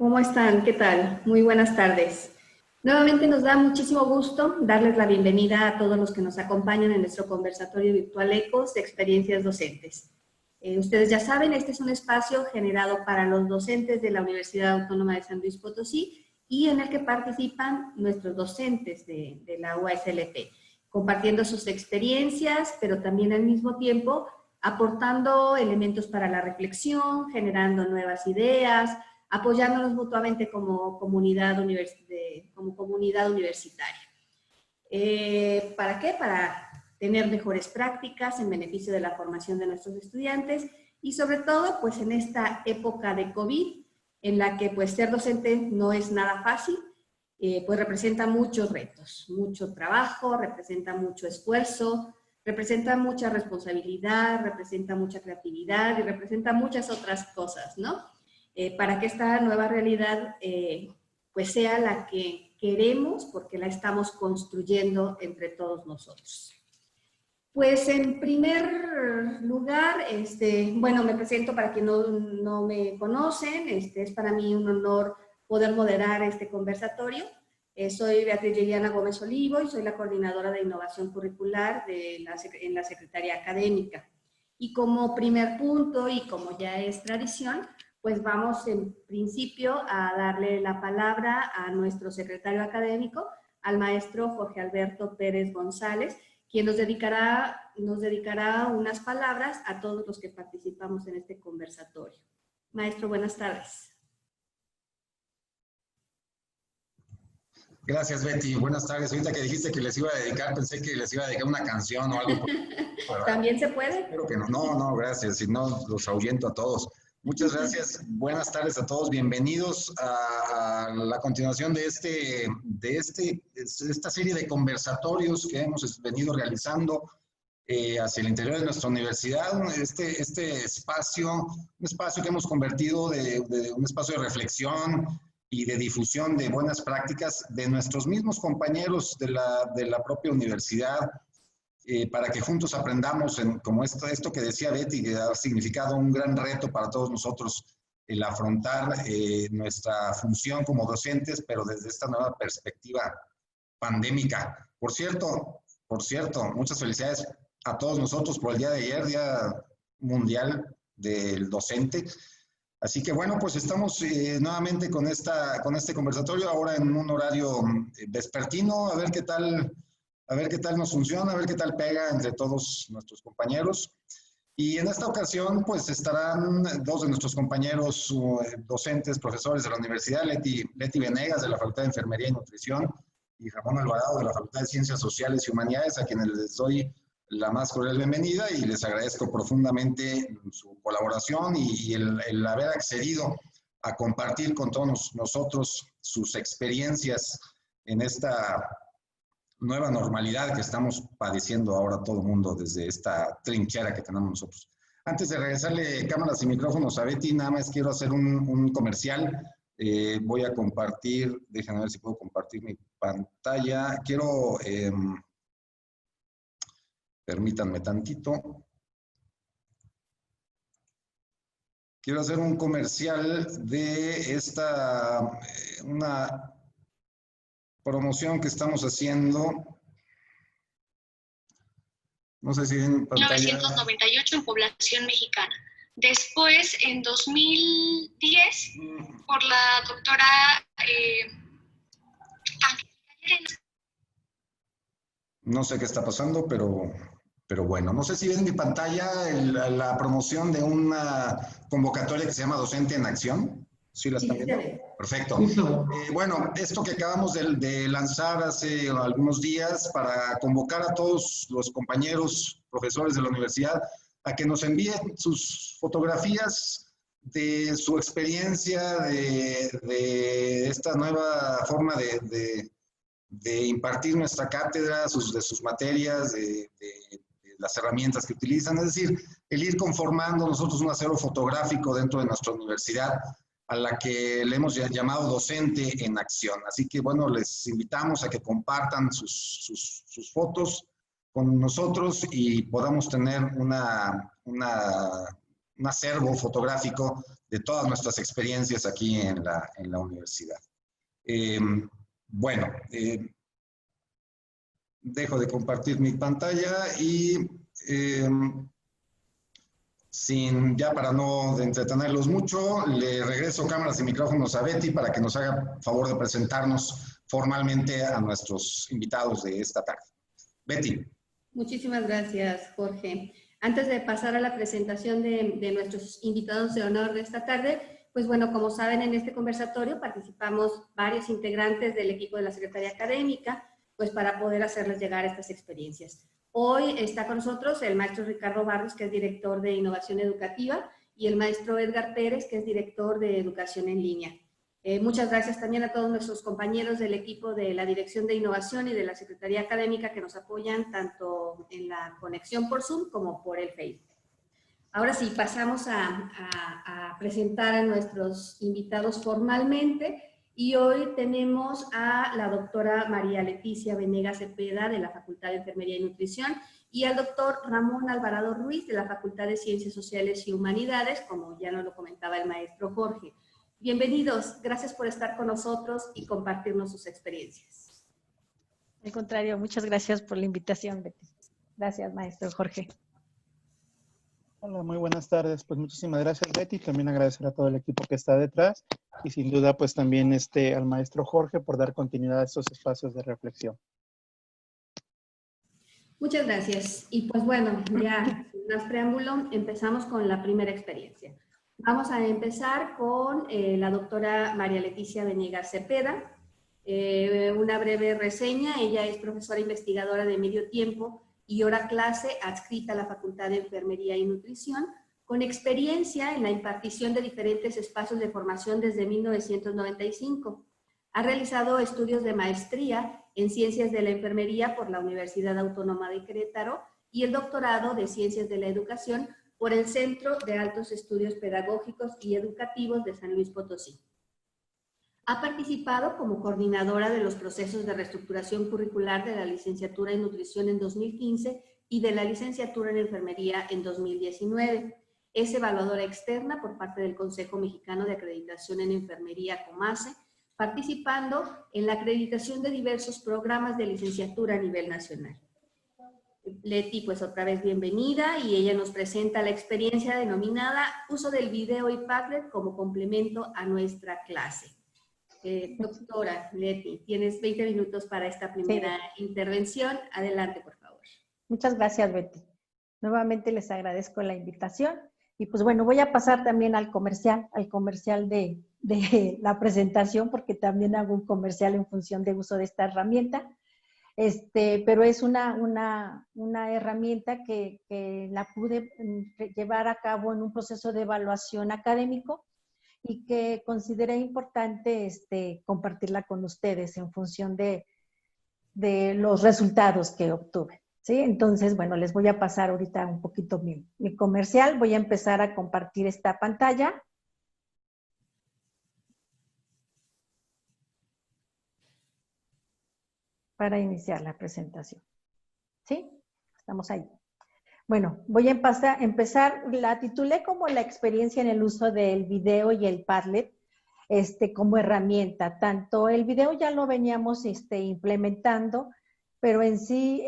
¿Cómo están? ¿Qué tal? Muy buenas tardes. Nuevamente nos da muchísimo gusto darles la bienvenida a todos los que nos acompañan en nuestro conversatorio virtual ECOS de experiencias docentes. Ustedes ya saben, este es un espacio generado para los docentes de la Universidad Autónoma de San Luis Potosí y en el que participan nuestros docentes de la UASLP, compartiendo sus experiencias, pero también al mismo tiempo aportando elementos para la reflexión, generando nuevas ideas, apoyándonos mutuamente como comunidad universitaria. ¿Para qué? Para tener mejores prácticas en beneficio de la formación de nuestros estudiantes y sobre todo pues en esta época de COVID en la que pues ser docente no es nada fácil, pues representa muchos retos, mucho trabajo, representa mucho esfuerzo, representa mucha responsabilidad, representa mucha creatividad y representa muchas otras cosas, ¿no? Para que esta nueva realidad pues sea la que queremos porque la estamos construyendo entre todos nosotros. Pues en primer lugar, bueno, me presento para quienes no me conocen, es para mí un honor poder moderar este conversatorio. Soy Beatriz Liliana Gómez Olivo y soy la coordinadora de innovación curricular en la Secretaría Académica. Y como primer punto, y como ya es tradición, pues vamos en principio a darle la palabra a nuestro secretario académico, al maestro Jorge Alberto Pérez González, quien nos dedicará unas palabras a todos los que participamos en este conversatorio. Maestro, buenas tardes. Gracias, Betty. Buenas tardes. Ahorita que dijiste que les iba a dedicar, pensé que les iba a dedicar una canción o algo. ¿También se puede? Espero que no. No, gracias. Si no, los ahuyento a todos. Muchas gracias. Buenas tardes a todos. Bienvenidos a la continuación de esta serie de conversatorios que hemos venido realizando hacia el interior de nuestra universidad. Este espacio, un espacio que hemos convertido de un espacio de reflexión y de difusión de buenas prácticas de nuestros mismos compañeros de la propia universidad, para que juntos aprendamos, como esto que decía Betty, que ha significado un gran reto para todos nosotros, el afrontar nuestra función como docentes, pero desde esta nueva perspectiva pandémica. Por cierto, muchas felicidades a todos nosotros por el día de ayer, Día Mundial del Docente. Así que bueno, pues estamos nuevamente con este conversatorio, ahora en un horario vespertino, a ver qué tal nos funciona, a ver qué tal pega entre todos nuestros compañeros. Y en esta ocasión, pues estarán dos de nuestros compañeros docentes, profesores de la universidad, Leti Venegas de la Facultad de Enfermería y Nutrición y Ramón Alvarado de la Facultad de Ciencias Sociales y Humanidades, a quienes les doy la más cordial bienvenida y les agradezco profundamente su colaboración y el haber accedido a compartir con todos nosotros sus experiencias en esta nueva normalidad que estamos padeciendo ahora todo el mundo desde esta trinchera que tenemos nosotros. Antes de regresarle cámaras y micrófonos a Betty, nada más quiero hacer un comercial. Voy a compartir, déjenme ver si puedo compartir mi pantalla. Permítanme tantito. Quiero hacer un comercial de una promoción que estamos haciendo. No sé si en pantalla. 1998 en población mexicana. Después, en 2010, por la doctora no sé qué está pasando, pero bueno. No sé si ven en mi pantalla la promoción de una convocatoria que se llama Docente en Acción. ¿Sí la están viendo? Perfecto. Bueno, esto que acabamos de lanzar hace algunos días para convocar a todos los compañeros profesores de la universidad a que nos envíen sus fotografías de su experiencia, de esta nueva forma de impartir nuestra cátedra, de sus materias, de las herramientas que utilizan. Es decir, el ir conformando nosotros un acervo fotográfico dentro de nuestra universidad, a la que le hemos llamado Docente en Acción. Así que, bueno, les invitamos a que compartan sus fotos con nosotros y podamos tener una un acervo fotográfico de todas nuestras experiencias aquí en la universidad. Bueno, dejo de compartir mi pantalla y ya para no entretenerlos mucho, le regreso cámaras y micrófonos a Betty para que nos haga favor de presentarnos formalmente a nuestros invitados de esta tarde. Betty. Muchísimas gracias, Jorge. Antes de pasar a la presentación de nuestros invitados de honor de esta tarde, pues bueno, como saben, en este conversatorio participamos varios integrantes del equipo de la Secretaría Académica, pues para poder hacerles llegar estas experiencias. Hoy está con nosotros el maestro Ricardo Barros, que es director de Innovación Educativa, y el maestro Edgar Pérez, que es director de Educación en Línea. Muchas gracias también a todos nuestros compañeros del equipo de la Dirección de Innovación y de la Secretaría Académica que nos apoyan tanto en la conexión por Zoom como por el Facebook. Ahora sí, pasamos a presentar a nuestros invitados formalmente y hoy tenemos a la doctora María Leticia Venegas Cepeda de la Facultad de Enfermería y Nutrición y al doctor Ramón Alvarado Ruiz de la Facultad de Ciencias Sociales y Humanidades, como ya nos lo comentaba el maestro Jorge. Bienvenidos, gracias por estar con nosotros y compartirnos sus experiencias. Al contrario, muchas gracias por la invitación, Betty. Gracias, maestro Jorge. Hola, muy buenas tardes. Pues muchísimas gracias, Betty. También agradecer a todo el equipo que está detrás y sin duda pues también al maestro Jorge por dar continuidad a estos espacios de reflexión. Muchas gracias. Y pues bueno, ya sin más preámbulo, empezamos con la primera experiencia. Vamos a empezar con la doctora María Leticia Venegas Cepeda. Una breve reseña. Ella es profesora investigadora de medio tiempo y hora clase adscrita a la Facultad de Enfermería y Nutrición, con experiencia en la impartición de diferentes espacios de formación desde 1995. Ha realizado estudios de maestría en Ciencias de la Enfermería por la Universidad Autónoma de Querétaro y el doctorado de Ciencias de la Educación por el Centro de Altos Estudios Pedagógicos y Educativos de San Luis Potosí. Ha participado como coordinadora de los procesos de reestructuración curricular de la licenciatura en Nutrición en 2015 y de la licenciatura en Enfermería en 2019. Es evaluadora externa por parte del Consejo Mexicano de Acreditación en Enfermería, COMACE, participando en la acreditación de diversos programas de licenciatura a nivel nacional. Leti, pues otra vez bienvenida y ella nos presenta la experiencia denominada uso del video y Padlet como complemento a nuestra clase. Doctora Leti, tienes 20 minutos para esta primera intervención. Adelante, por favor. Muchas gracias, Betty. Nuevamente les agradezco la invitación y pues bueno, voy a pasar también al comercial de la presentación porque también hago un comercial en función de uso de esta herramienta. Pero es una herramienta que la pude llevar a cabo en un proceso de evaluación académico y que consideré importante compartirla con ustedes en función de los resultados que obtuve, ¿sí? Entonces, bueno, les voy a pasar ahorita un poquito mi comercial. Voy a empezar a compartir esta pantalla. Para iniciar la presentación. ¿Sí? Estamos ahí. Bueno, voy a empezar, la titulé como la experiencia en el uso del video y el Padlet como herramienta. Tanto el video ya lo veníamos implementando, pero en sí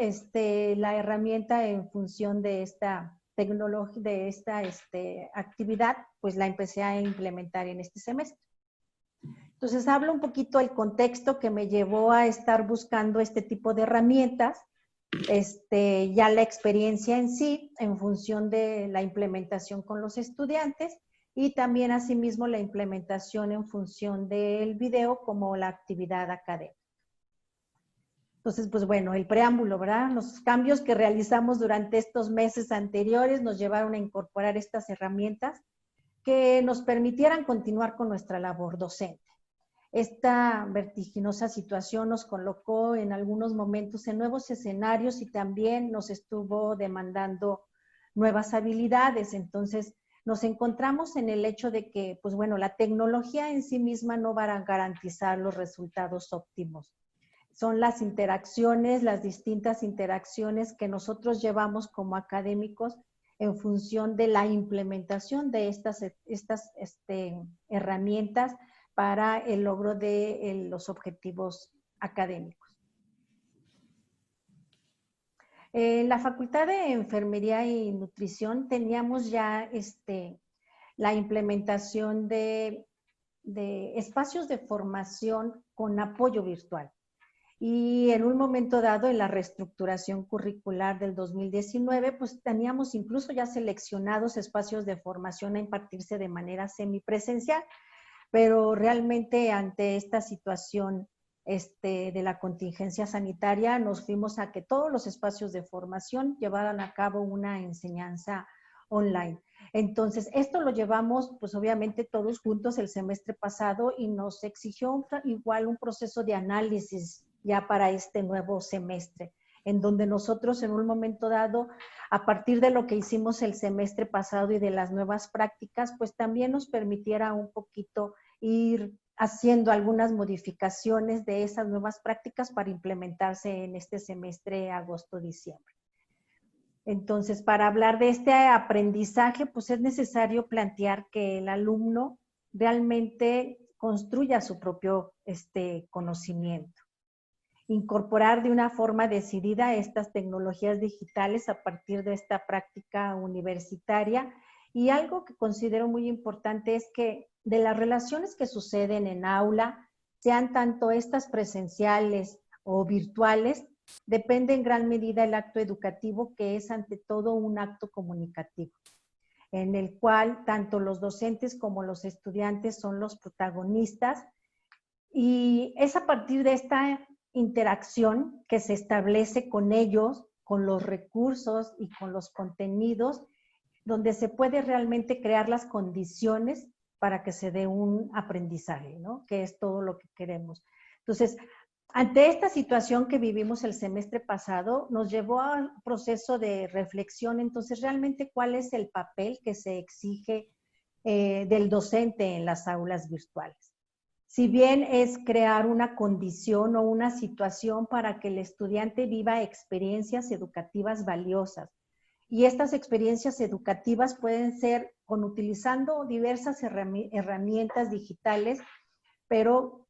la herramienta en función de esta tecnología, de esta actividad, pues la empecé a implementar en este semestre. Entonces, hablo un poquito del contexto que me llevó a estar buscando este tipo de herramientas, ya la experiencia en sí, en función de la implementación con los estudiantes y también, asimismo, la implementación en función del video como la actividad académica. Entonces, pues bueno, el preámbulo, ¿verdad? Los cambios que realizamos durante estos meses anteriores nos llevaron a incorporar estas herramientas que nos permitieran continuar con nuestra labor docente. Esta vertiginosa situación nos colocó en algunos momentos en nuevos escenarios y también nos estuvo demandando nuevas habilidades. Entonces, nos encontramos en el hecho de que, pues bueno, la tecnología en sí misma no va a garantizar los resultados óptimos. Son las interacciones, las distintas interacciones que nosotros llevamos como académicos en función de la implementación de estas herramientas para el logro de los objetivos académicos. En la Facultad de Enfermería y Nutrición teníamos ya la implementación de espacios de formación con apoyo virtual. Y en un momento dado, en la reestructuración curricular del 2019, pues teníamos incluso ya seleccionados espacios de formación a impartirse de manera semipresencial, pero realmente ante esta situación de la contingencia sanitaria, nos fuimos a que todos los espacios de formación llevaran a cabo una enseñanza online. Entonces, esto lo llevamos, pues obviamente todos juntos el semestre pasado y nos exigió igual un proceso de análisis ya para este nuevo semestre, en donde nosotros en un momento dado, a partir de lo que hicimos el semestre pasado y de las nuevas prácticas, pues también nos permitiera un poquito ir haciendo algunas modificaciones de esas nuevas prácticas para implementarse en este semestre agosto-diciembre. Entonces, para hablar de este aprendizaje, pues es necesario plantear que el alumno realmente construya su propio conocimiento. Incorporar de una forma decidida estas tecnologías digitales a partir de esta práctica universitaria. Y algo que considero muy importante es que de las relaciones que suceden en aula, sean tanto estas presenciales o virtuales, depende en gran medida el acto educativo, que es ante todo un acto comunicativo, en el cual tanto los docentes como los estudiantes son los protagonistas. Y es a partir de esta interacción que se establece con ellos, con los recursos y con los contenidos, donde se puede realmente crear las condiciones para que se dé un aprendizaje, ¿no? Que es todo lo que queremos. Entonces, ante esta situación que vivimos el semestre pasado, nos llevó a un proceso de reflexión. Entonces, realmente, ¿cuál es el papel que se exige del docente en las aulas virtuales? Si bien es crear una condición o una situación para que el estudiante viva experiencias educativas valiosas, y estas experiencias educativas pueden ser utilizando diversas herramientas digitales, pero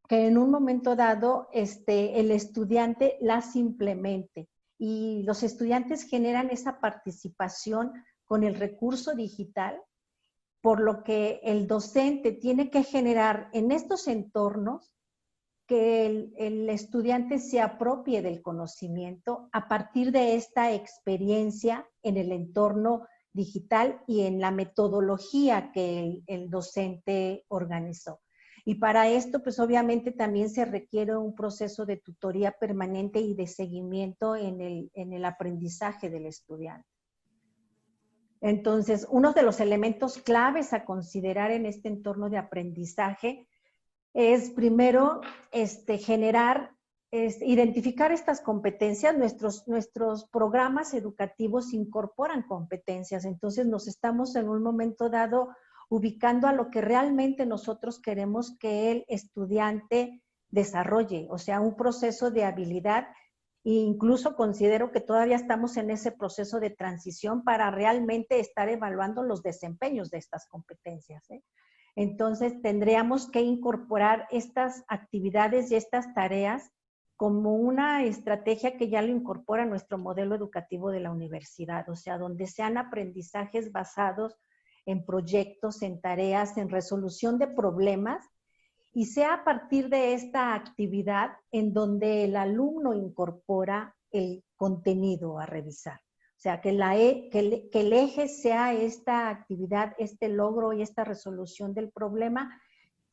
que en un momento dado el estudiante las implemente. Y los estudiantes generan esa participación con el recurso digital, por lo que el docente tiene que generar en estos entornos que el estudiante se apropie del conocimiento a partir de esta experiencia en el entorno digital y en la metodología que el docente organizó. Y para esto, pues obviamente también se requiere un proceso de tutoría permanente y de seguimiento en el aprendizaje del estudiante. Entonces, uno de los elementos claves a considerar en este entorno de aprendizaje es primero identificar estas competencias. Nuestros programas educativos incorporan competencias, entonces nos estamos en un momento dado ubicando a lo que realmente nosotros queremos que el estudiante desarrolle, o sea, un proceso de habilidad. E incluso considero que todavía estamos en ese proceso de transición para realmente estar evaluando los desempeños de estas competencias, ¿eh? Entonces, tendríamos que incorporar estas actividades y estas tareas como una estrategia que ya lo incorpora nuestro modelo educativo de la universidad, o sea, donde sean aprendizajes basados en proyectos, en tareas, en resolución de problemas, y sea a partir de esta actividad en donde el alumno incorpora el contenido a revisar. O sea, que el eje sea esta actividad, este logro y esta resolución del problema,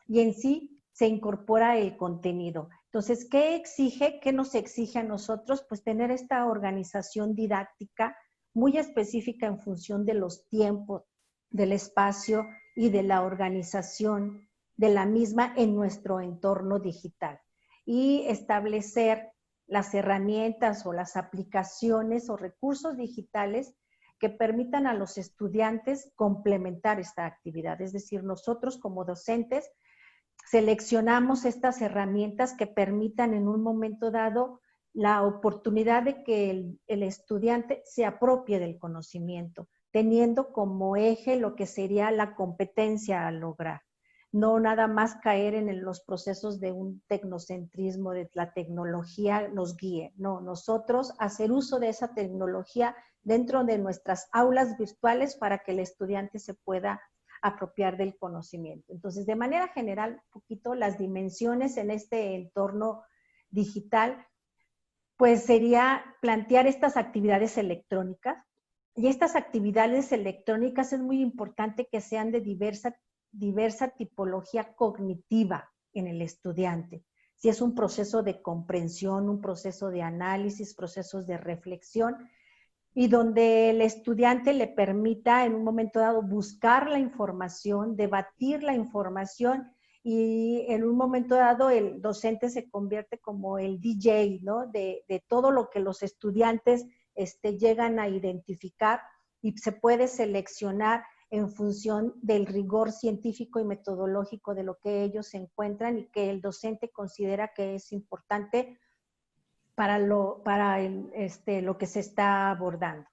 y en sí se incorpora el contenido. Entonces, ¿qué exige? ¿Qué nos exige a nosotros? Pues tener esta organización didáctica muy específica en función de los tiempos, del espacio y de la organización de la misma en nuestro entorno digital. Y establecer las herramientas o las aplicaciones o recursos digitales que permitan a los estudiantes complementar esta actividad. Es decir, nosotros como docentes seleccionamos estas herramientas que permitan en un momento dado la oportunidad de que el estudiante se apropie del conocimiento, teniendo como eje lo que sería la competencia a lograr. No nada más caer en los procesos de un tecnocentrismo, de la tecnología nos guíe. No, nosotros hacer uso de esa tecnología dentro de nuestras aulas virtuales para que el estudiante se pueda apropiar del conocimiento. Entonces, de manera general, un poquito las dimensiones en este entorno digital, pues sería plantear estas actividades electrónicas. Y estas actividades electrónicas es muy importante que sean de diversa tipología cognitiva en el estudiante. Si es un proceso de comprensión, un proceso de análisis, procesos de reflexión, y donde el estudiante le permita en un momento dado buscar la información, debatir la información, y en un momento dado el docente se convierte como el DJ, ¿no? de todo lo que los estudiantes llegan a identificar, y se puede seleccionar en función del rigor científico y metodológico de lo que ellos encuentran y que el docente considera que es importante para lo que se está abordando.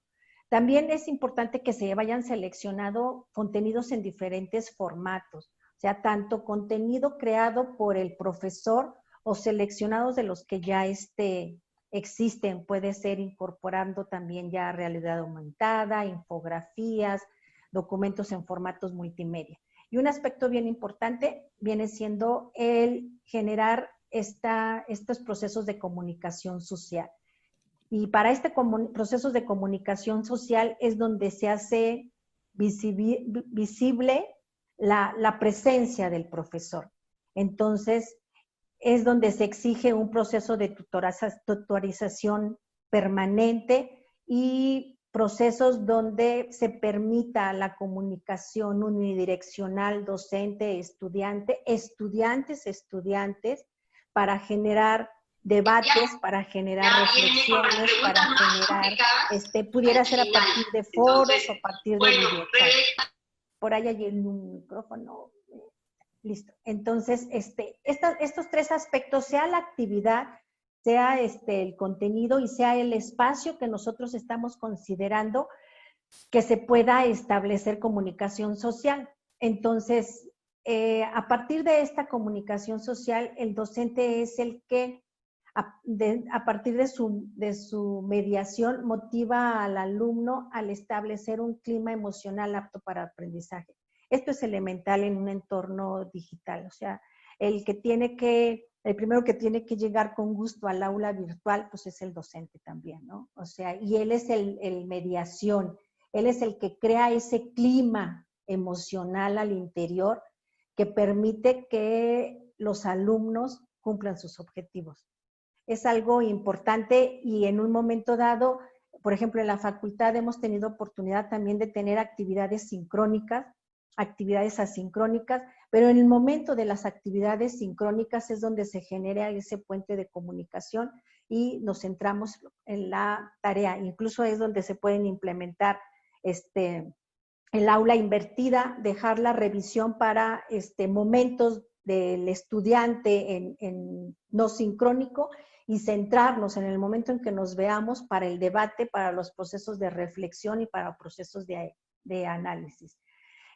También es importante que se vayan seleccionando contenidos en diferentes formatos, o sea, tanto contenido creado por el profesor o seleccionados de los que ya existen. Puede ser incorporando también ya realidad aumentada, infografías, documentos en formatos multimedia. Y un aspecto bien importante viene siendo el generar estos procesos de comunicación social. Y para procesos de comunicación social es donde se hace visible la presencia del profesor. Entonces, es donde se exige un proceso de tutorización permanente y procesos donde se permita la comunicación unidireccional docente-estudiante, estudiantes-estudiantes, para generar debates, para generar reflexiones, para generar, pudiera ser a partir de foros o a partir de videochats. Por ahí hay un micrófono. Listo. Entonces, estos tres aspectos, sea la actividad, sea el contenido y sea el espacio que nosotros estamos considerando que se pueda establecer comunicación social. Entonces, a partir de esta comunicación social, el docente es el que, a partir de su mediación, motiva al alumno al establecer un clima emocional apto para aprendizaje. Esto es elemental en un entorno digital, o sea, el primero que tiene que llegar con gusto al aula virtual, pues es el docente también, ¿no? O sea, y él es el mediación, él es el que crea ese clima emocional al interior que permite que los alumnos cumplan sus objetivos. Es algo importante y en un momento dado, por ejemplo, en la facultad hemos tenido oportunidad también de tener actividades sincrónicas, actividades asincrónicas, pero en el momento de las actividades sincrónicas es donde se genera ese puente de comunicación y nos centramos en la tarea. Incluso es donde se pueden implementar el aula invertida, dejar la revisión para momentos del estudiante en no sincrónico y centrarnos en el momento en que nos veamos para el debate, para los procesos de reflexión y para procesos de análisis.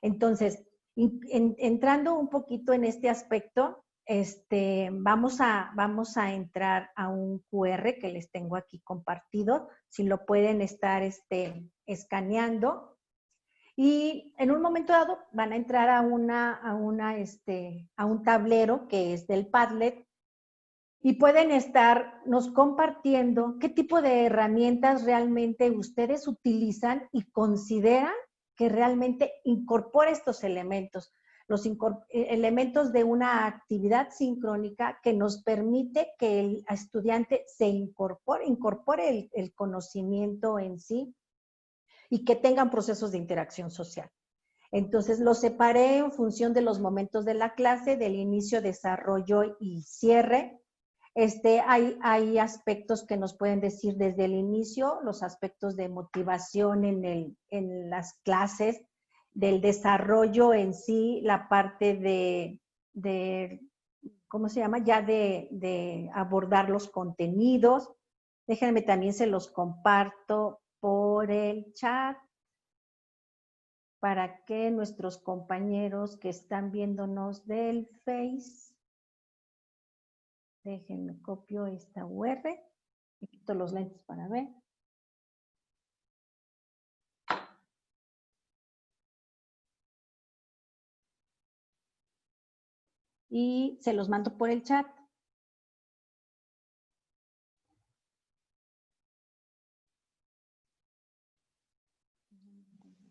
Entonces, entrando un poquito en este aspecto, vamos a entrar a un QR que les tengo aquí compartido, si lo pueden estar escaneando. Y en un momento dado van a entrar a un tablero que es del Padlet y pueden estarnos compartiendo qué tipo de herramientas realmente ustedes utilizan y consideran que realmente incorpora estos elementos, elementos de una actividad sincrónica que nos permite que el estudiante se incorpore el conocimiento en sí y que tengan procesos de interacción social. Entonces, lo separé en función de los momentos de la clase, del inicio, desarrollo y cierre. Hay aspectos que nos pueden decir desde el inicio, los aspectos de motivación en las clases, del desarrollo en sí, la parte de ¿cómo se llama? Ya de abordar los contenidos. Déjenme también se los comparto por el chat. para que nuestros compañeros que están viéndonos del Face, déjenme copio esta URL, y quito los lentes para ver. Y se los mando por el chat.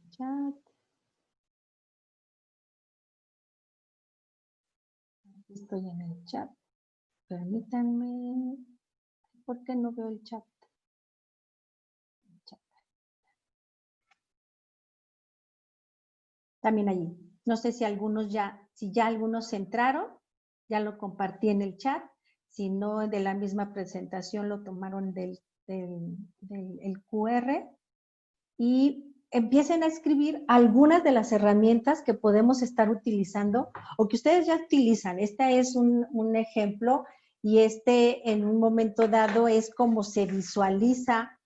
Chat. Estoy en el chat. Permítanme. ¿Por qué no veo el chat? También allí. No sé si algunos si ya algunos entraron, ya lo compartí en el chat. Si no, de la misma presentación lo tomaron del el QR. Y empiecen a escribir algunas de las herramientas que podemos estar utilizando o que ustedes ya utilizan. Este es un ejemplo y en un momento dado es como se visualiza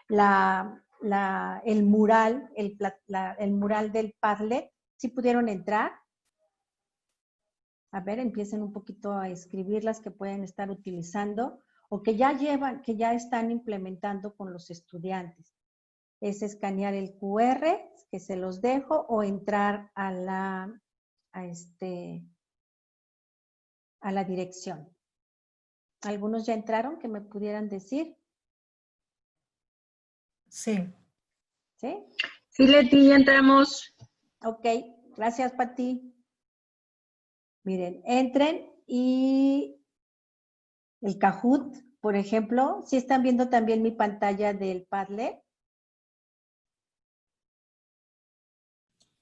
el mural, el mural del Padlet. ¿Sí pudieron entrar? A ver, empiecen un poquito a escribir las que pueden estar utilizando o que ya están implementando con los estudiantes. Es escanear el QR, que se los dejo, o entrar a la dirección. ¿Algunos ya entraron que me pudieran decir? Sí. ¿Sí? Sí, Leti, ya entramos. Ok, gracias, Pati. Miren, entren y el Kahoot, por ejemplo, ¿sí están viendo también mi pantalla del Padlet?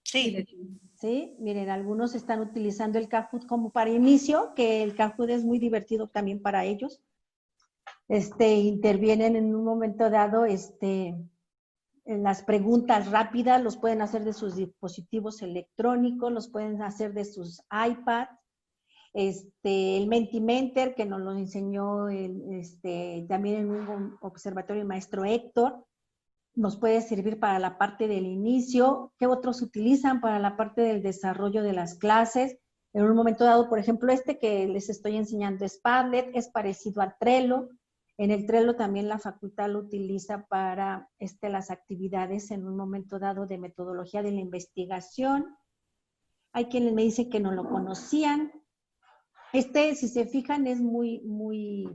Sí. Sí, miren, algunos están utilizando el Kahoot como para inicio, que el Kahoot es muy divertido también para ellos. Intervienen en un momento dado, en las preguntas rápidas, los pueden hacer de sus dispositivos electrónicos, los pueden hacer de sus iPads. El Mentimeter, que nos lo enseñó también en un observatorio el maestro Héctor, nos puede servir para la parte del inicio. ¿Qué otros utilizan para la parte del desarrollo de las clases? En un momento dado, por ejemplo, que les estoy enseñando es Padlet, es parecido al Trello. En el Trello también la facultad lo utiliza para las actividades en un momento dado de metodología de la investigación. Hay quienes me dicen que no lo conocían. Si se fijan, es muy, muy,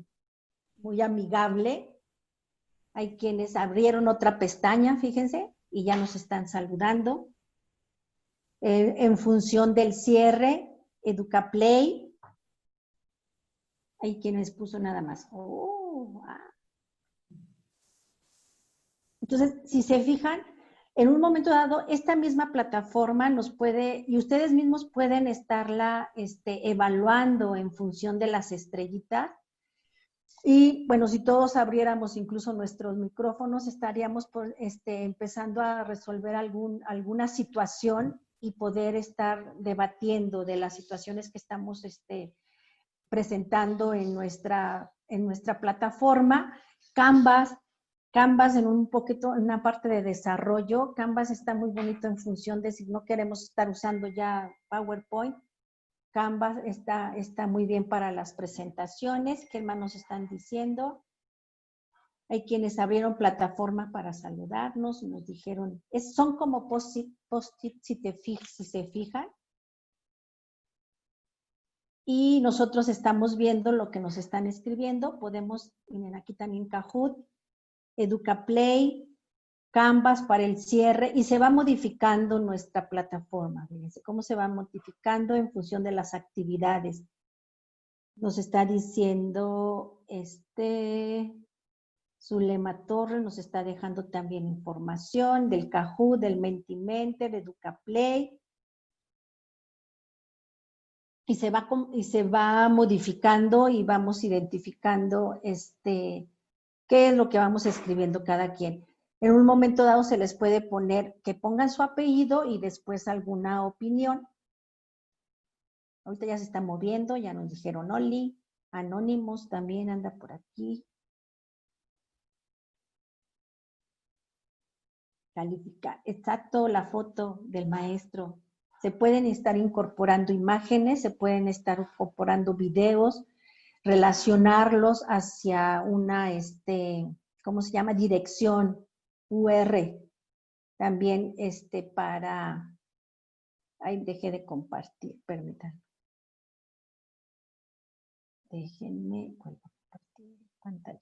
muy amigable. Hay quienes abrieron otra pestaña, fíjense, y ya nos están saludando. En función del cierre, EducaPlay. Hay quienes puso nada más. Entonces, si se fijan, en un momento dado, esta misma plataforma nos puede, y ustedes mismos pueden estarla evaluando en función de las estrellitas. Y bueno, si todos abriéramos incluso nuestros micrófonos, estaríamos empezando a resolver alguna situación y poder estar debatiendo de las situaciones que estamos presentando en nuestra plataforma. Canvas en una parte de desarrollo. Canvas está muy bonito en función de si no queremos estar usando ya PowerPoint. Canvas está muy bien para las presentaciones. ¿Qué más nos están diciendo? Hay quienes abrieron plataforma para saludarnos y nos dijeron, son como post-it si se fijan. Y nosotros estamos viendo lo que nos están escribiendo. Miren, aquí también Kahoot, EducaPlay, Canvas para el cierre, y se va modificando nuestra plataforma. Fíjense cómo se va modificando en función de las actividades. Nos está diciendo Zulema Torres, nos está dejando también información del Kahoot, del Mentimeter, EducaPlay. Y se va modificando y vamos identificando qué es lo que vamos escribiendo cada quien. En un momento dado se les puede poner que pongan su apellido y después alguna opinión. Ahorita ya se está moviendo, ya nos dijeron Oli, Anónimos también anda por aquí. Calificar. Exacto, la foto del maestro. Se pueden estar incorporando imágenes, se pueden estar incorporando videos, relacionarlos hacia una, ¿cómo se llama? Dirección UR. También para... Ay, dejé de compartir, permítanme. Déjenme, vuelvo a compartir pantalla.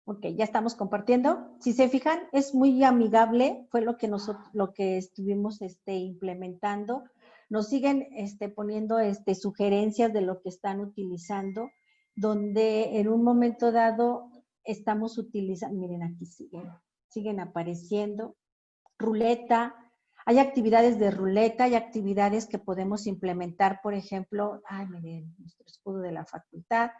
Ok, ya estamos compartiendo. Si se fijan, es muy amigable, fue lo que nosotros, lo que estuvimos implementando. Nos siguen poniendo sugerencias de lo que están utilizando, donde en un momento dado estamos utilizando, miren aquí siguen apareciendo, ruleta, hay actividades de ruleta, hay actividades que podemos implementar, por ejemplo, ay, miren, nuestro escudo de la facultad,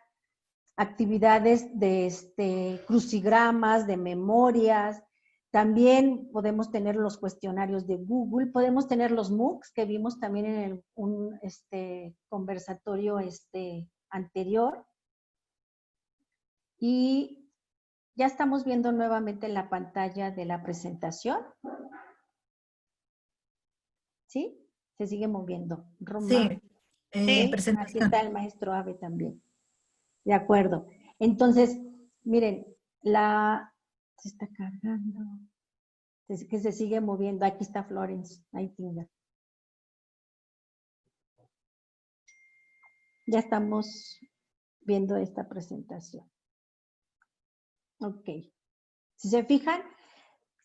actividades de crucigramas, de memorias. También podemos tener los cuestionarios de Google, podemos tener los MOOCs que vimos también en un conversatorio anterior. Y ya estamos viendo nuevamente la pantalla de la presentación. ¿Sí? Se sigue moviendo. Roma. Sí, ¿Sí? Aquí está el maestro Abe también. De acuerdo. Entonces, miren, se está cargando, que se sigue moviendo. Aquí está Florence Nightingale. Ya estamos viendo esta presentación. Ok. Si se fijan,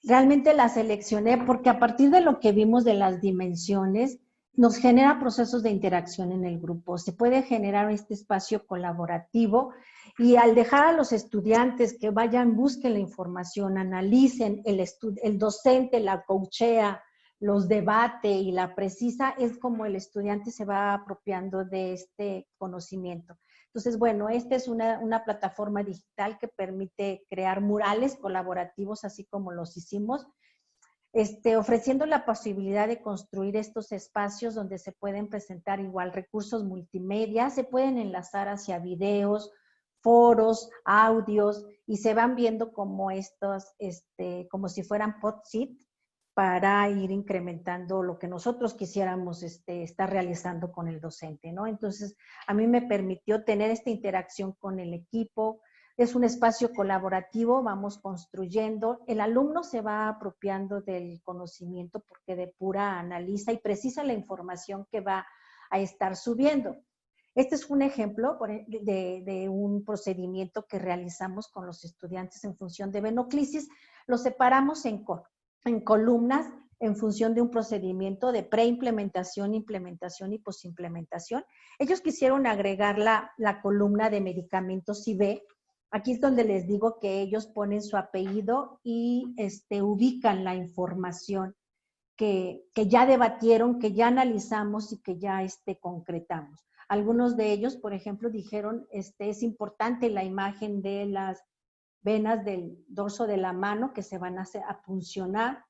realmente la seleccioné porque a partir de lo que vimos de las dimensiones, nos genera procesos de interacción en el grupo. Se puede generar este espacio colaborativo y al dejar a los estudiantes que vayan, busquen la información, analicen, el docente la coachea, los debate y la precisa, es como el estudiante se va apropiando de este conocimiento. Entonces, bueno, esta es una plataforma digital que permite crear murales colaborativos, así como los hicimos, ofreciendo la posibilidad de construir estos espacios donde se pueden presentar igual recursos multimedia, se pueden enlazar hacia videos, foros, audios, y se van viendo como estos, como si fueran PodSit, para ir incrementando lo que nosotros quisiéramos estar realizando con el docente, ¿no? Entonces, a mí me permitió tener esta interacción con el equipo. Es un espacio colaborativo, vamos construyendo. El alumno se va apropiando del conocimiento porque depura, analiza y precisa la información que va a estar subiendo. Este es un ejemplo de un procedimiento que realizamos con los estudiantes en función de Venoclisis. Lo separamos en columnas en función de un procedimiento de preimplementación, implementación y posimplementación. Ellos quisieron agregar la columna de medicamentos IV. Aquí es donde les digo que ellos ponen su apellido y ubican la información que ya debatieron, que ya analizamos y que ya concretamos. Algunos de ellos, por ejemplo, dijeron, es importante la imagen de las venas del dorso de la mano que se van a puncionar,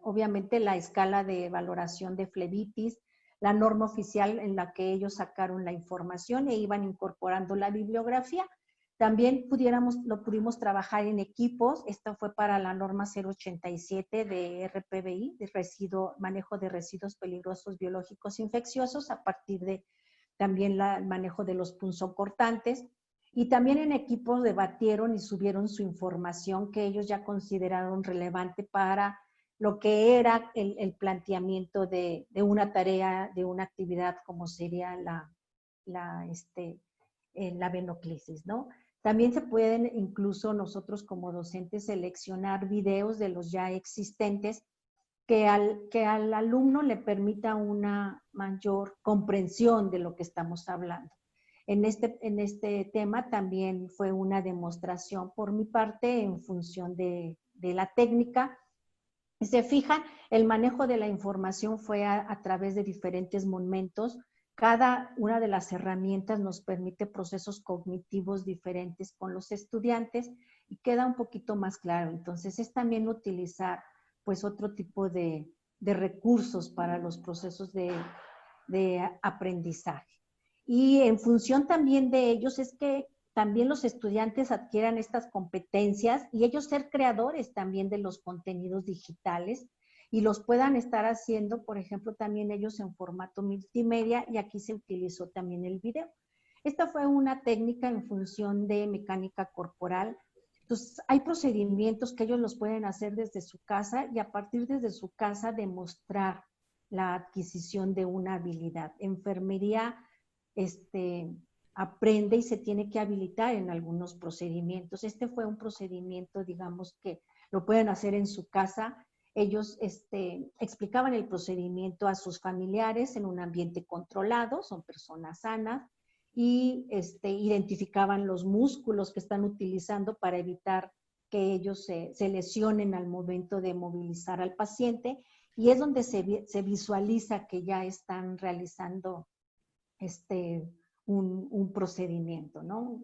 obviamente la escala de valoración de flebitis, la norma oficial en la que ellos sacaron la información e iban incorporando la bibliografía. También lo pudimos trabajar en equipos. Esto fue para la norma 087 de RPBI, de manejo de residuos peligrosos biológicos infecciosos, a partir de también el manejo de los punzocortantes. Y también en equipos debatieron y subieron su información que ellos ya consideraron relevante para lo que era el planteamiento de una tarea, de una actividad como sería la venoclisis, ¿no? También se pueden incluso nosotros como docentes seleccionar videos de los ya existentes que al alumno le permita una mayor comprensión de lo que estamos hablando. En este tema también fue una demostración por mi parte en función de la técnica. Si se fijan, el manejo de la información fue a través de diferentes momentos. Cada una de las herramientas nos permite procesos cognitivos diferentes con los estudiantes y queda un poquito más claro. Entonces, es también utilizar pues otro tipo de recursos para los procesos de aprendizaje. Y en función también de ellos es que también los estudiantes adquieran estas competencias y ellos ser creadores también de los contenidos digitales y los puedan estar haciendo, por ejemplo, también ellos en formato multimedia, y aquí se utilizó también el video. Esta fue una técnica en función de mecánica corporal. Entonces, hay procedimientos que ellos los pueden hacer desde su casa y a partir desde su casa demostrar la adquisición de una habilidad. Enfermería aprende y se tiene que habilitar en algunos procedimientos. Este fue un procedimiento, digamos, que lo pueden hacer en su casa. Ellos explicaban el procedimiento a sus familiares en un ambiente controlado, son personas sanas, y identificaban los músculos que están utilizando para evitar que ellos se lesionen al momento de movilizar al paciente, y es donde se visualiza que ya están realizando un procedimiento, ¿no?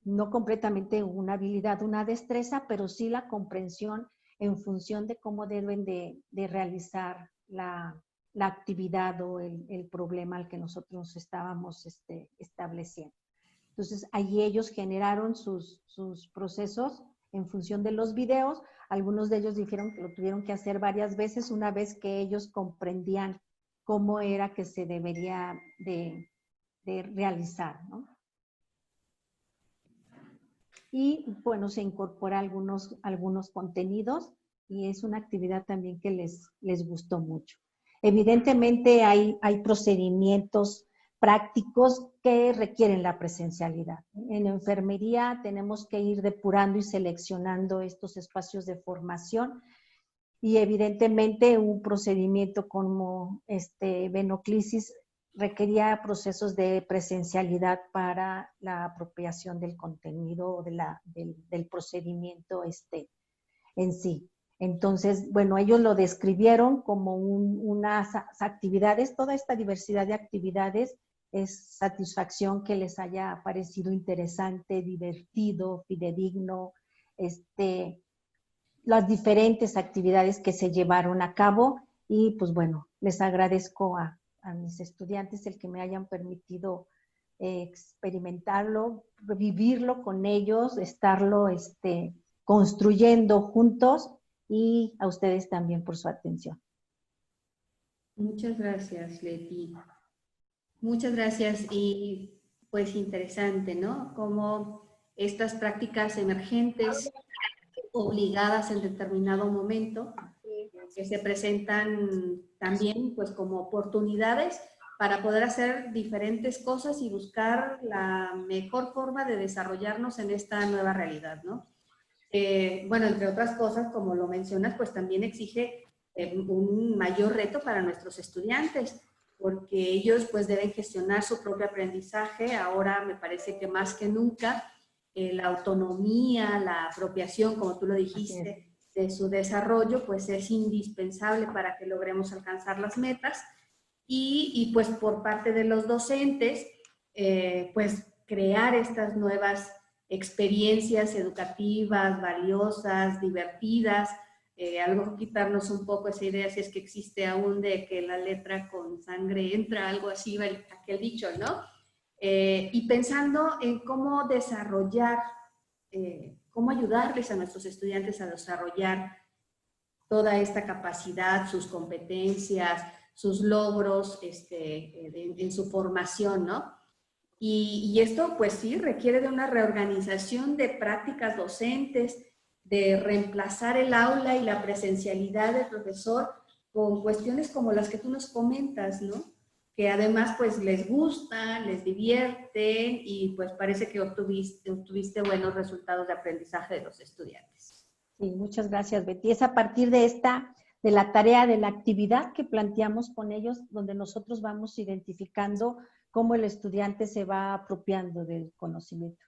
No completamente una habilidad, una destreza, pero sí la comprensión en función de cómo deben de realizar la actividad o el problema al que nosotros estábamos estableciendo. Entonces, allí ellos generaron sus procesos en función de los videos. Algunos de ellos dijeron que lo tuvieron que hacer varias veces una vez que ellos comprendían cómo era que se debería de realizar, ¿no? Y bueno, se incorpora algunos contenidos y es una actividad también que les gustó mucho. Evidentemente hay procedimientos prácticos que requieren la presencialidad. En enfermería tenemos que ir depurando y seleccionando estos espacios de formación y evidentemente un procedimiento como venoclisis requería procesos de presencialidad para la apropiación del contenido o del procedimiento en sí. Entonces, bueno, ellos lo describieron como unas actividades, toda esta diversidad de actividades es satisfacción que les haya parecido interesante, divertido, fidedigno, las diferentes actividades que se llevaron a cabo y pues bueno, les agradezco a mis estudiantes el que me hayan permitido experimentarlo, vivirlo con ellos, estarlo construyendo juntos y a ustedes también por su atención. Muchas gracias, Leti. Muchas gracias y pues interesante, ¿no? Cómo estas prácticas emergentes obligadas en determinado momento que se presentan también pues como oportunidades para poder hacer diferentes cosas y buscar la mejor forma de desarrollarnos en esta nueva realidad, ¿no? Bueno, entre otras cosas, como lo mencionas, pues también exige un mayor reto para nuestros estudiantes, porque ellos pues deben gestionar su propio aprendizaje. Ahora me parece que más que nunca la autonomía, la apropiación, como tú lo dijiste, de su desarrollo, pues es indispensable para que logremos alcanzar las metas. Y pues por parte de los docentes, pues crear estas nuevas experiencias educativas, valiosas, divertidas, algo quitarnos un poco esa idea, si es que existe aún, de que la letra con sangre entra, algo así, aquel dicho, ¿no? Y pensando en cómo desarrollar, cómo ayudarles a nuestros estudiantes a desarrollar toda esta capacidad, sus competencias, sus logros en su formación, ¿no? Y esto, pues sí, requiere de una reorganización de prácticas docentes, de reemplazar el aula y la presencialidad del profesor con cuestiones como las que tú nos comentas, ¿no? Que además, pues, les gustan, les divierten y, pues, parece que obtuviste buenos resultados de aprendizaje de los estudiantes. Sí, muchas gracias, Betty. Es a partir de la tarea, de la actividad que planteamos con ellos, donde nosotros vamos identificando cómo el estudiante se va apropiando del conocimiento.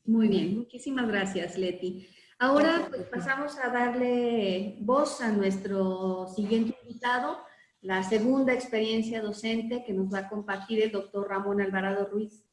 Muy bien, muchísimas gracias, Leti. Ahora pues, pasamos a darle voz a nuestro siguiente invitado, la segunda experiencia docente que nos va a compartir el doctor Ramón Alvarado Ruiz.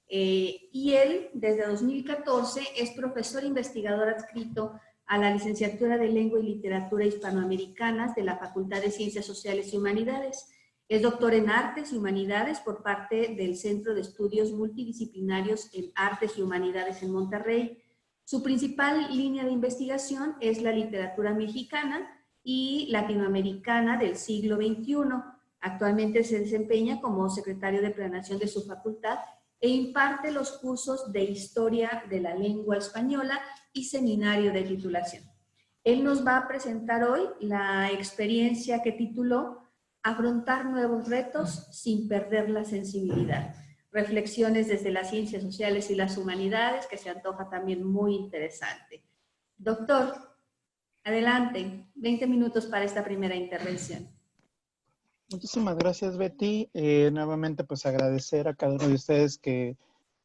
Y él, desde 2014, es profesor investigador adscrito a la licenciatura de Lengua y Literatura Hispanoamericanas de la Facultad de Ciencias Sociales y Humanidades. Es doctor en Artes y Humanidades por parte del Centro de Estudios Multidisciplinarios en Artes y Humanidades en Monterrey. Su principal línea de investigación es la literatura mexicana y latinoamericana del siglo XXI. Actualmente se desempeña como secretario de planeación de su facultad e imparte los cursos de Historia de la Lengua Española y Seminario de Titulación. Él nos va a presentar hoy la experiencia que tituló Afrontar nuevos retos sin perder la sensibilidad. Reflexiones desde las ciencias sociales y las humanidades, que se antoja también muy interesante. Doctor, adelante, 20 minutos para esta primera intervención. Muchísimas gracias, Betty. Nuevamente, pues agradecer a cada uno de ustedes que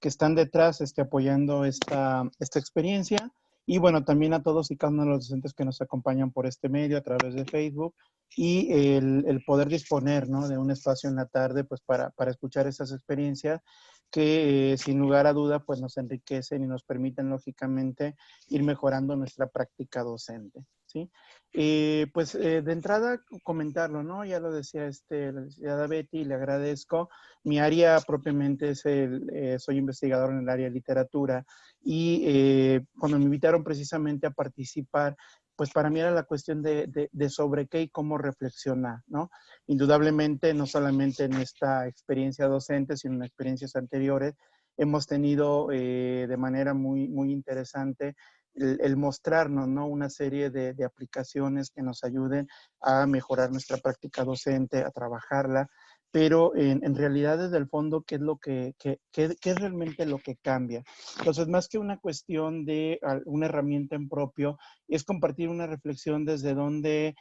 están detrás apoyando esta experiencia. Y bueno, también a todos y cada uno de los docentes que nos acompañan por este medio a través de Facebook. Y el poder disponer, ¿no?, de un espacio en la tarde pues para escuchar estas experiencias que sin lugar a duda pues nos enriquecen y nos permiten lógicamente ir mejorando nuestra práctica docente, ¿sí? De entrada comentarlo, ¿no? Ya lo decía la licenciada Betty, le agradezco. Mi área propiamente es soy investigador en el área de literatura y cuando me invitaron precisamente a participar, pues para mí era la cuestión de sobre qué y cómo reflexionar, ¿no? Indudablemente, no solamente en esta experiencia docente, sino en experiencias anteriores, hemos tenido de manera muy, muy interesante el mostrarnos, ¿no?, una serie de aplicaciones que nos ayuden a mejorar nuestra práctica docente, a trabajarla, pero en realidad desde el fondo, ¿qué es realmente lo que cambia? Entonces, más que una cuestión de una herramienta en propio, es compartir una reflexión desde donde,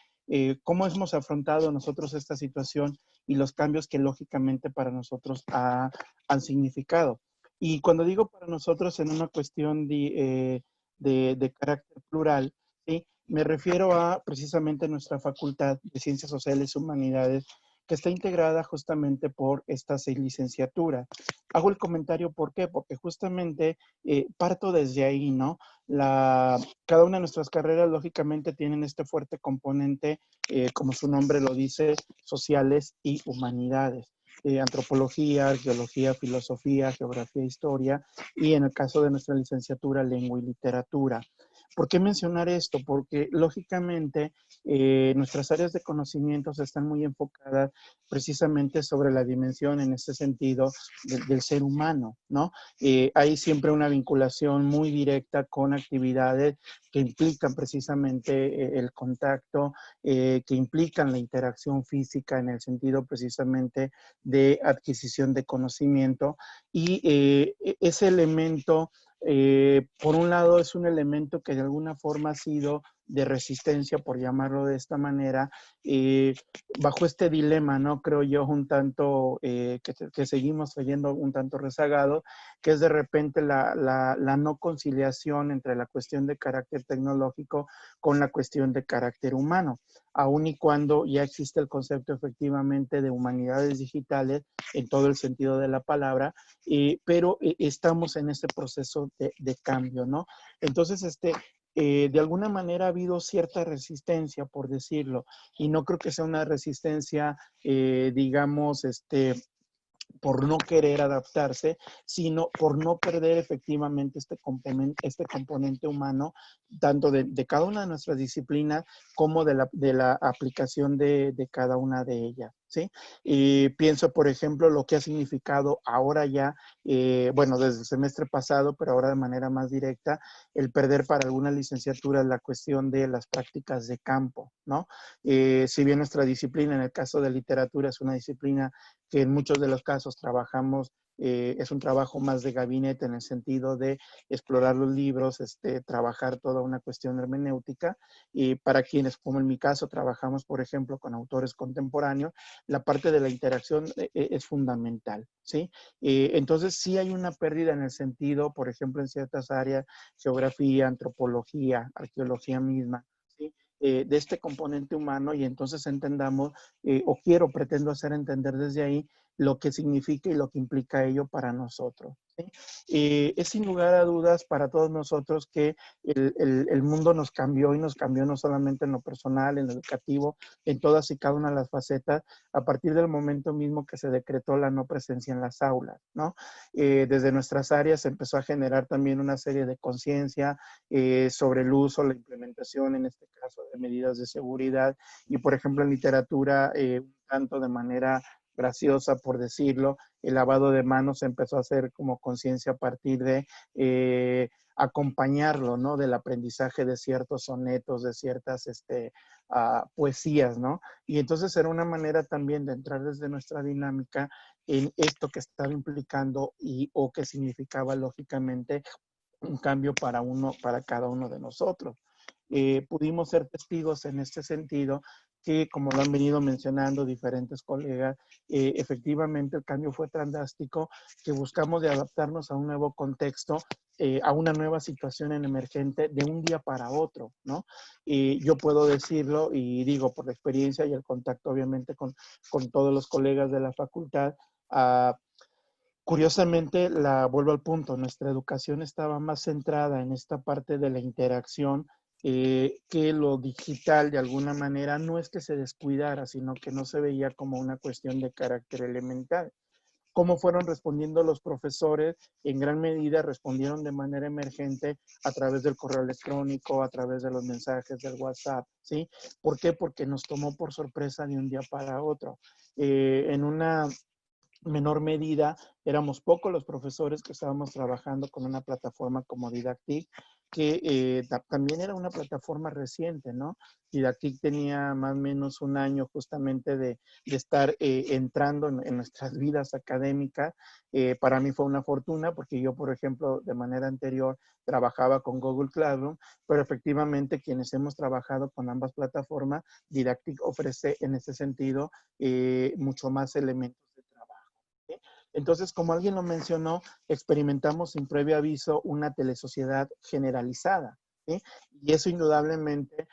cómo hemos afrontado nosotros esta situación y los cambios que lógicamente para nosotros han significado. Y cuando digo para nosotros en una cuestión de carácter plural, ¿sí?, me refiero a precisamente nuestra Facultad de Ciencias Sociales y Humanidades, que está integrada justamente por estas 6 licenciaturas. Hago el comentario, ¿por qué? Porque justamente parto desde ahí, ¿no? Cada una de nuestras carreras, lógicamente, tienen este fuerte componente, como su nombre lo dice, sociales y humanidades. Antropología, arqueología, filosofía, geografía, historia, y en el caso de nuestra licenciatura, lengua y literatura. ¿Por qué mencionar esto? Porque lógicamente nuestras áreas de conocimientos están muy enfocadas precisamente sobre la dimensión en este sentido del ser humano, ¿no? Hay siempre una vinculación muy directa con actividades que implican precisamente el contacto, que implican la interacción física en el sentido precisamente de adquisición de conocimiento y ese elemento, por un lado, es un elemento que de alguna forma ha sido de resistencia, por llamarlo de esta manera, bajo este dilema, ¿no?, creo yo, un tanto, que seguimos trayendo un tanto rezagado, que es de repente la no conciliación entre la cuestión de carácter tecnológico con la cuestión de carácter humano, aun y cuando ya existe el concepto efectivamente de humanidades digitales en todo el sentido de la palabra, pero estamos en este proceso de cambio, ¿no? Entonces, de alguna manera ha habido cierta resistencia, por decirlo, y no creo que sea una resistencia, digamos, por no querer adaptarse, sino por no perder efectivamente este componente humano, tanto de cada una de nuestras disciplinas como de la aplicación de cada una de ellas, ¿sí? Y pienso, por ejemplo, lo que ha significado ahora ya, bueno, desde el semestre pasado, pero ahora de manera más directa, el perder para algunas licenciaturas la cuestión de las prácticas de campo, ¿no? Si bien nuestra disciplina, en el caso de literatura, es una disciplina que en muchos de los casos trabajamos, es un trabajo más de gabinete en el sentido de explorar los libros, trabajar toda una cuestión hermenéutica, y para quienes, como en mi caso, trabajamos, por ejemplo, con autores contemporáneos, la parte de la interacción es fundamental, ¿sí? Entonces, sí hay una pérdida en el sentido, por ejemplo, en ciertas áreas, geografía, antropología, arqueología misma, ¿sí?, de este componente humano, y entonces entendamos, pretendo hacer entender desde ahí lo que significa y lo que implica ello para nosotros, ¿sí? Es sin lugar a dudas para todos nosotros que el mundo nos cambió y nos cambió no solamente en lo personal, en lo educativo, en todas y cada una de las facetas, a partir del momento mismo que se decretó la no presencia en las aulas, ¿no? Desde nuestras áreas se empezó a generar también una serie de conciencia sobre el uso, la implementación, en este caso, de medidas de seguridad. Y, por ejemplo, en literatura, un tanto de manera graciosa, por decirlo, el lavado de manos se empezó a hacer como conciencia a partir de acompañarlo, ¿no? Del aprendizaje de ciertos sonetos, de ciertas poesías, ¿no? Y entonces era una manera también de entrar desde nuestra dinámica en esto que estaba implicando o que significaba lógicamente un cambio para cada uno de nosotros. Pudimos ser testigos en este sentido que, como lo han venido mencionando diferentes colegas, efectivamente el cambio fue tan drástico que buscamos de adaptarnos a un nuevo contexto, a una nueva situación en emergente de un día para otro, ¿no? Yo puedo decirlo y digo por la experiencia y el contacto obviamente con todos los colegas de la facultad. Curiosamente, vuelvo al punto, nuestra educación estaba más centrada en esta parte de la interacción, que lo digital de alguna manera no es que se descuidara, sino que no se veía como una cuestión de carácter elemental. ¿Cómo fueron respondiendo los profesores? En gran medida respondieron de manera emergente a través del correo electrónico, a través de los mensajes del WhatsApp, ¿sí? ¿Por qué? Porque nos tomó por sorpresa de un día para otro. En una menor medida, éramos pocos los profesores que estábamos trabajando con una plataforma como Didactic, que también era una plataforma reciente, ¿no? Didactic tenía más o menos un año justamente de estar entrando en nuestras vidas académicas. Para mí fue una fortuna porque yo, por ejemplo, de manera anterior trabajaba con Google Classroom, pero efectivamente quienes hemos trabajado con ambas plataformas, Didactic ofrece en ese sentido mucho más elementos de trabajo. Entonces, como alguien lo mencionó, experimentamos sin previo aviso una telesociedad generalizada, ¿sí? Y eso indudablemente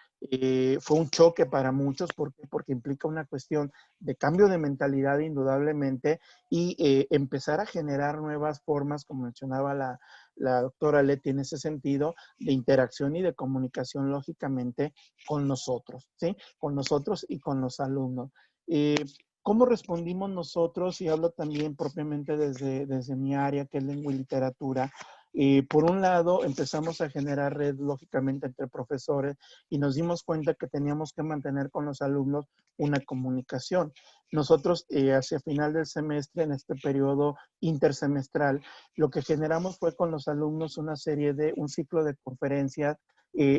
fue un choque para muchos. ¿Por qué? Porque implica una cuestión de cambio de mentalidad indudablemente y empezar a generar nuevas formas, como mencionaba la doctora Leti en ese sentido, de interacción y de comunicación lógicamente con nosotros, ¿sí? Con nosotros y con los alumnos. ¿Cómo respondimos nosotros? Y hablo también propiamente desde mi área, que es lengua y literatura. Por un lado, empezamos a generar red, lógicamente, entre profesores y nos dimos cuenta que teníamos que mantener con los alumnos una comunicación. Nosotros, hacia final del semestre, en este periodo intersemestral, lo que generamos fue con los alumnos un ciclo de conferencias,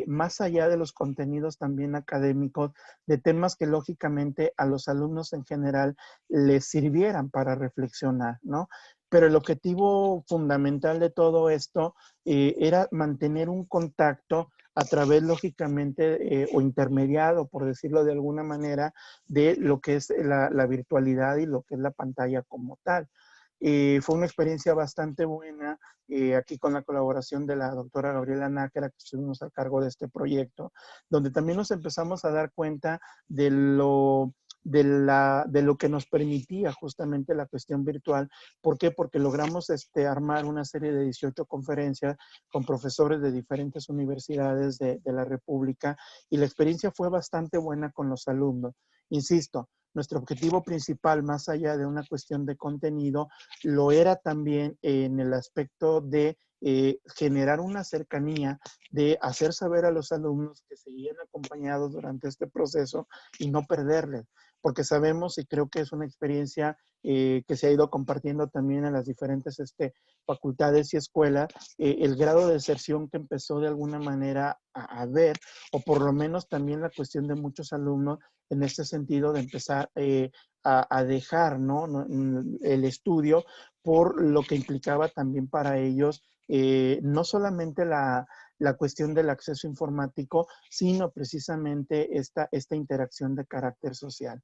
más allá de los contenidos también académicos, de temas que lógicamente a los alumnos en general les sirvieran para reflexionar, ¿no? Pero el objetivo fundamental de todo esto era mantener un contacto a través, lógicamente, o intermediado, por decirlo de alguna manera, de lo que es la virtualidad y lo que es la pantalla como tal. Fue una experiencia bastante buena, aquí con la colaboración de la doctora Gabriela Nájera, que estuvimos a cargo de este proyecto, donde también nos empezamos a dar cuenta de lo que nos permitía justamente la cuestión virtual. ¿Por qué? Porque logramos armar una serie de 18 conferencias con profesores de diferentes universidades de la República, y la experiencia fue bastante buena con los alumnos. Insisto, nuestro objetivo principal, más allá de una cuestión de contenido, lo era también en el aspecto de generar una cercanía, de hacer saber a los alumnos que seguían acompañados durante este proceso y no perderles, porque sabemos, y creo que es una experiencia que se ha ido compartiendo también en las diferentes facultades y escuelas, el grado de deserción que empezó de alguna manera a ver, o por lo menos también la cuestión de muchos alumnos en este sentido de empezar a dejar, ¿no? El estudio, por lo que implicaba también para ellos no solamente la cuestión del acceso informático, sino precisamente esta interacción de carácter social.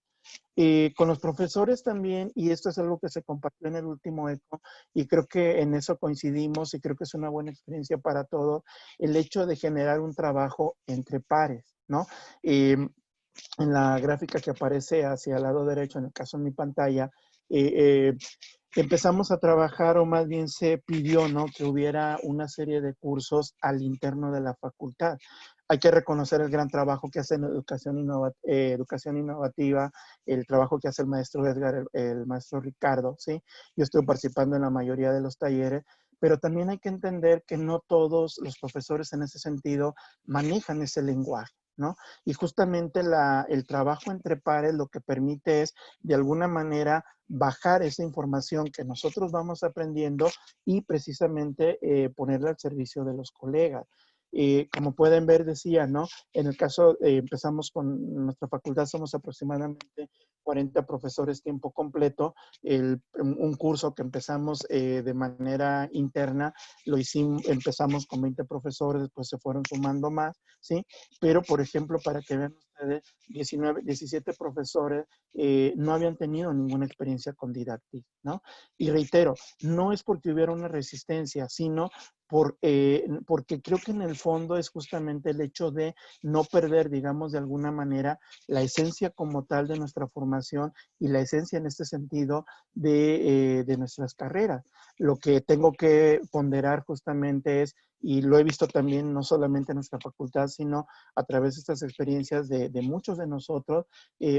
Con los profesores también, y esto es algo que se compartió en el último ECO, y creo que en eso coincidimos, y creo que es una buena experiencia para todos, el hecho de generar un trabajo entre pares, ¿no? En la gráfica que aparece hacia el lado derecho, en el caso de mi pantalla, empezamos a trabajar, o más bien se pidió, ¿no?, que hubiera una serie de cursos al interno de la facultad. Hay que reconocer el gran trabajo que hace en educación innovativa, el trabajo que hace el maestro Edgar, el maestro Ricardo, ¿sí? Yo estoy participando en la mayoría de los talleres, pero también hay que entender que no todos los profesores en ese sentido manejan ese lenguaje, ¿no? Y justamente el trabajo entre pares lo que permite es, de alguna manera, bajar esa información que nosotros vamos aprendiendo y precisamente ponerla al servicio de los colegas. Como pueden ver, decía, ¿no? En el caso, empezamos con nuestra facultad, somos aproximadamente 40 profesores tiempo completo. Un curso que empezamos de manera interna, empezamos con 20 profesores, después se fueron sumando más, ¿sí? Pero, por ejemplo, para que vean ustedes, 17 profesores no habían tenido ninguna experiencia con didáctica, ¿no? Y reitero, no es porque hubiera una resistencia, sino porque creo que en el fondo es justamente el hecho de no perder, digamos, de alguna manera, la esencia como tal de nuestra formación y la esencia en este sentido de nuestras carreras. Lo que tengo que ponderar justamente es, y lo he visto también no solamente en nuestra facultad, sino a través de estas experiencias de muchos de nosotros,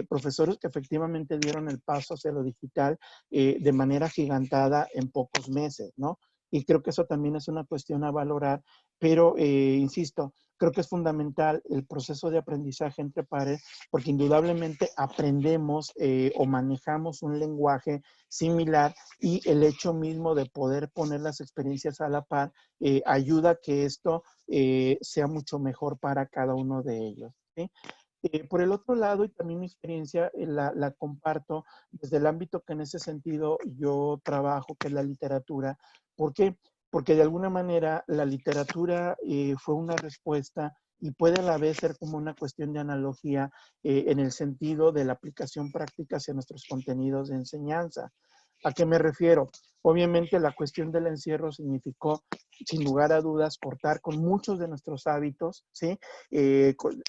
profesores que efectivamente dieron el paso hacia lo digital de manera gigantada en pocos meses, ¿no? Y creo que eso también es una cuestión a valorar, pero insisto, creo que es fundamental el proceso de aprendizaje entre pares, porque indudablemente aprendemos o manejamos un lenguaje similar, y el hecho mismo de poder poner las experiencias a la par ayuda a que esto sea mucho mejor para cada uno de ellos, ¿sí? Por el otro lado, y también mi experiencia la comparto desde el ámbito que en ese sentido yo trabajo, que es la literatura. ¿Por qué? Porque de alguna manera la literatura fue una respuesta y puede a la vez ser como una cuestión de analogía en el sentido de la aplicación práctica hacia nuestros contenidos de enseñanza. ¿A qué me refiero? Obviamente la cuestión del encierro significó, sin lugar a dudas, cortar con muchos de nuestros hábitos, ¿sí?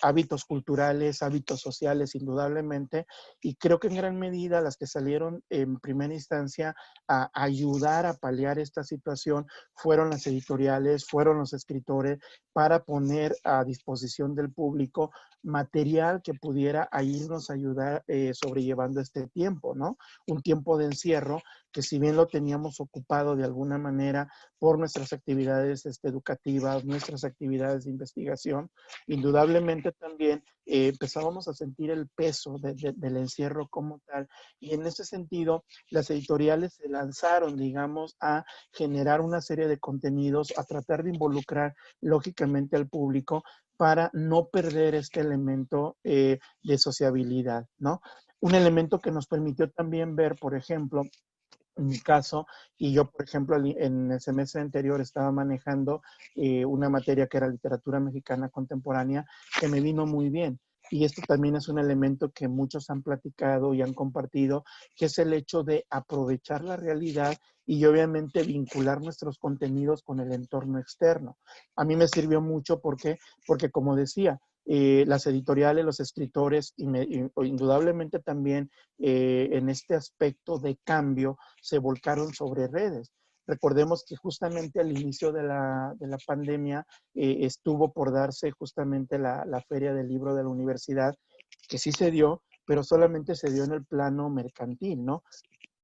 Hábitos culturales, hábitos sociales, indudablemente, y creo que en gran medida las que salieron en primera instancia a ayudar a paliar esta situación fueron las editoriales, fueron los escritores, para poner a disposición del público material que pudiera irnos a ayudar sobrellevando este tiempo, ¿no? Un tiempo de encierro que, si bien lo teníamos ocupado de alguna manera por nuestras actividades educativas, nuestras actividades de investigación, indudablemente también empezábamos a sentir el peso del encierro como tal. Y en ese sentido, las editoriales se lanzaron, digamos, a generar una serie de contenidos, a tratar de involucrar lógicamente al público para no perder este elemento de sociabilidad, ¿no? Un elemento que nos permitió también ver, por ejemplo, en mi caso, y yo, por ejemplo, en el semestre anterior estaba manejando una materia que era literatura mexicana contemporánea, que me vino muy bien. Y esto también es un elemento que muchos han platicado y han compartido, que es el hecho de aprovechar la realidad y obviamente vincular nuestros contenidos con el entorno externo. A mí me sirvió mucho porque como decía, las editoriales, los escritores, indudablemente también en este aspecto de cambio, se volcaron sobre redes. Recordemos que justamente al inicio de la pandemia estuvo por darse justamente la Feria del Libro de la universidad, que sí se dio, pero solamente se dio en el plano mercantil, ¿no?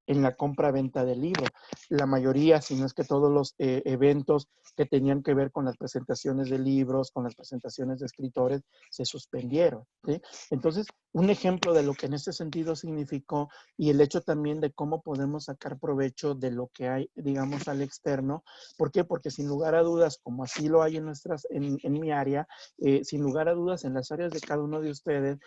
En la compra-venta del libro. La mayoría, si no es que todos los eventos que tenían que ver con las presentaciones de libros, con las presentaciones de escritores, se suspendieron, ¿sí? Entonces, un ejemplo de lo que en este sentido significó, y el hecho también de cómo podemos sacar provecho de lo que hay, digamos, al externo. ¿Por qué? Porque sin lugar a dudas, como así lo hay en mi área, sin lugar a dudas, en las áreas de cada uno de ustedes,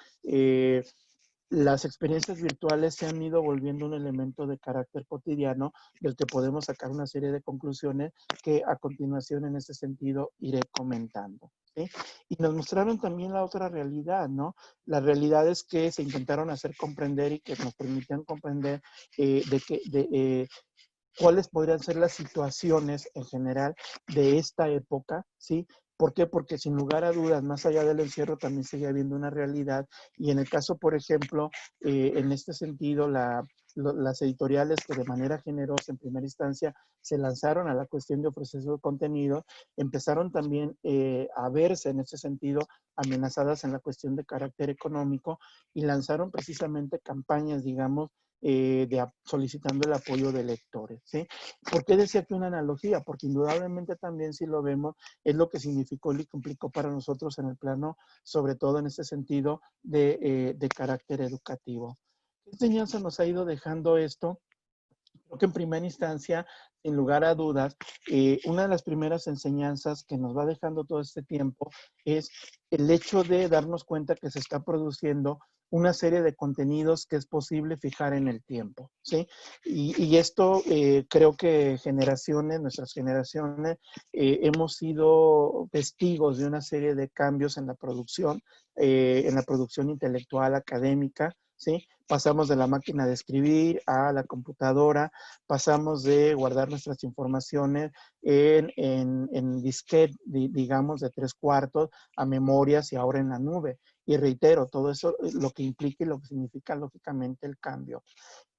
las experiencias virtuales se han ido volviendo un elemento de carácter cotidiano del que podemos sacar una serie de conclusiones que a continuación en ese sentido iré comentando, ¿sí? Y nos mostraron también la otra realidad, ¿no? Las realidades que se intentaron hacer comprender y que nos permitían comprender cuáles podrían ser las situaciones en general de esta época, ¿sí? ¿Por qué? Porque sin lugar a dudas, más allá del encierro, también sigue habiendo una realidad. Y en el caso, por ejemplo, en este sentido, las editoriales que de manera generosa en primera instancia se lanzaron a la cuestión de ofrecer su contenido, empezaron también a verse en ese sentido amenazadas en la cuestión de carácter económico y lanzaron precisamente campañas, digamos, solicitando el apoyo de lectores, ¿sí? ¿Por qué decía que una analogía? Porque indudablemente también, si lo vemos, es lo que significó y lo que implicó para nosotros en el plano, sobre todo en este sentido de carácter educativo. ¿Qué enseñanza nos ha ido dejando esto? Creo que en primera instancia, sin lugar a dudas, una de las primeras enseñanzas que nos va dejando todo este tiempo es el hecho de darnos cuenta que se está produciendo una serie de contenidos que es posible fijar en el tiempo, ¿sí? Y esto creo que nuestras generaciones, hemos sido testigos de una serie de cambios en la producción intelectual, académica, ¿sí? Pasamos de la máquina de escribir a la computadora, pasamos de guardar nuestras informaciones en disquete, digamos, de 3/4 a memorias y ahora en la nube. Y reitero, todo eso lo que implica y lo que significa lógicamente el cambio.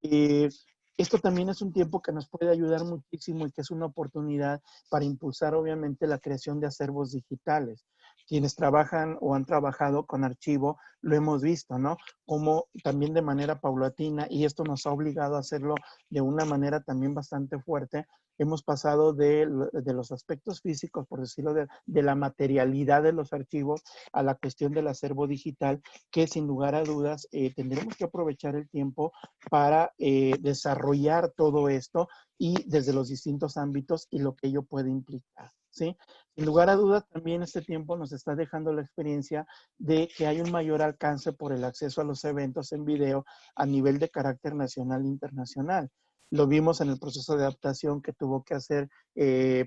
Y esto también es un tiempo que nos puede ayudar muchísimo y que es una oportunidad para impulsar obviamente la creación de acervos digitales. Quienes trabajan o han trabajado con archivo lo hemos visto, ¿no? Como también de manera paulatina, y esto nos ha obligado a hacerlo de una manera también bastante fuerte, hemos pasado de los aspectos físicos, por decirlo, de la materialidad de los archivos a la cuestión del acervo digital, que sin lugar a dudas tendremos que aprovechar el tiempo para desarrollar todo esto y desde los distintos ámbitos y lo que ello puede implicar, ¿sí? Sin lugar a dudas, también este tiempo nos está dejando la experiencia de que hay un mayor alcance por el acceso a los eventos en video a nivel de carácter nacional e internacional. Lo vimos en el proceso de adaptación que tuvo que hacer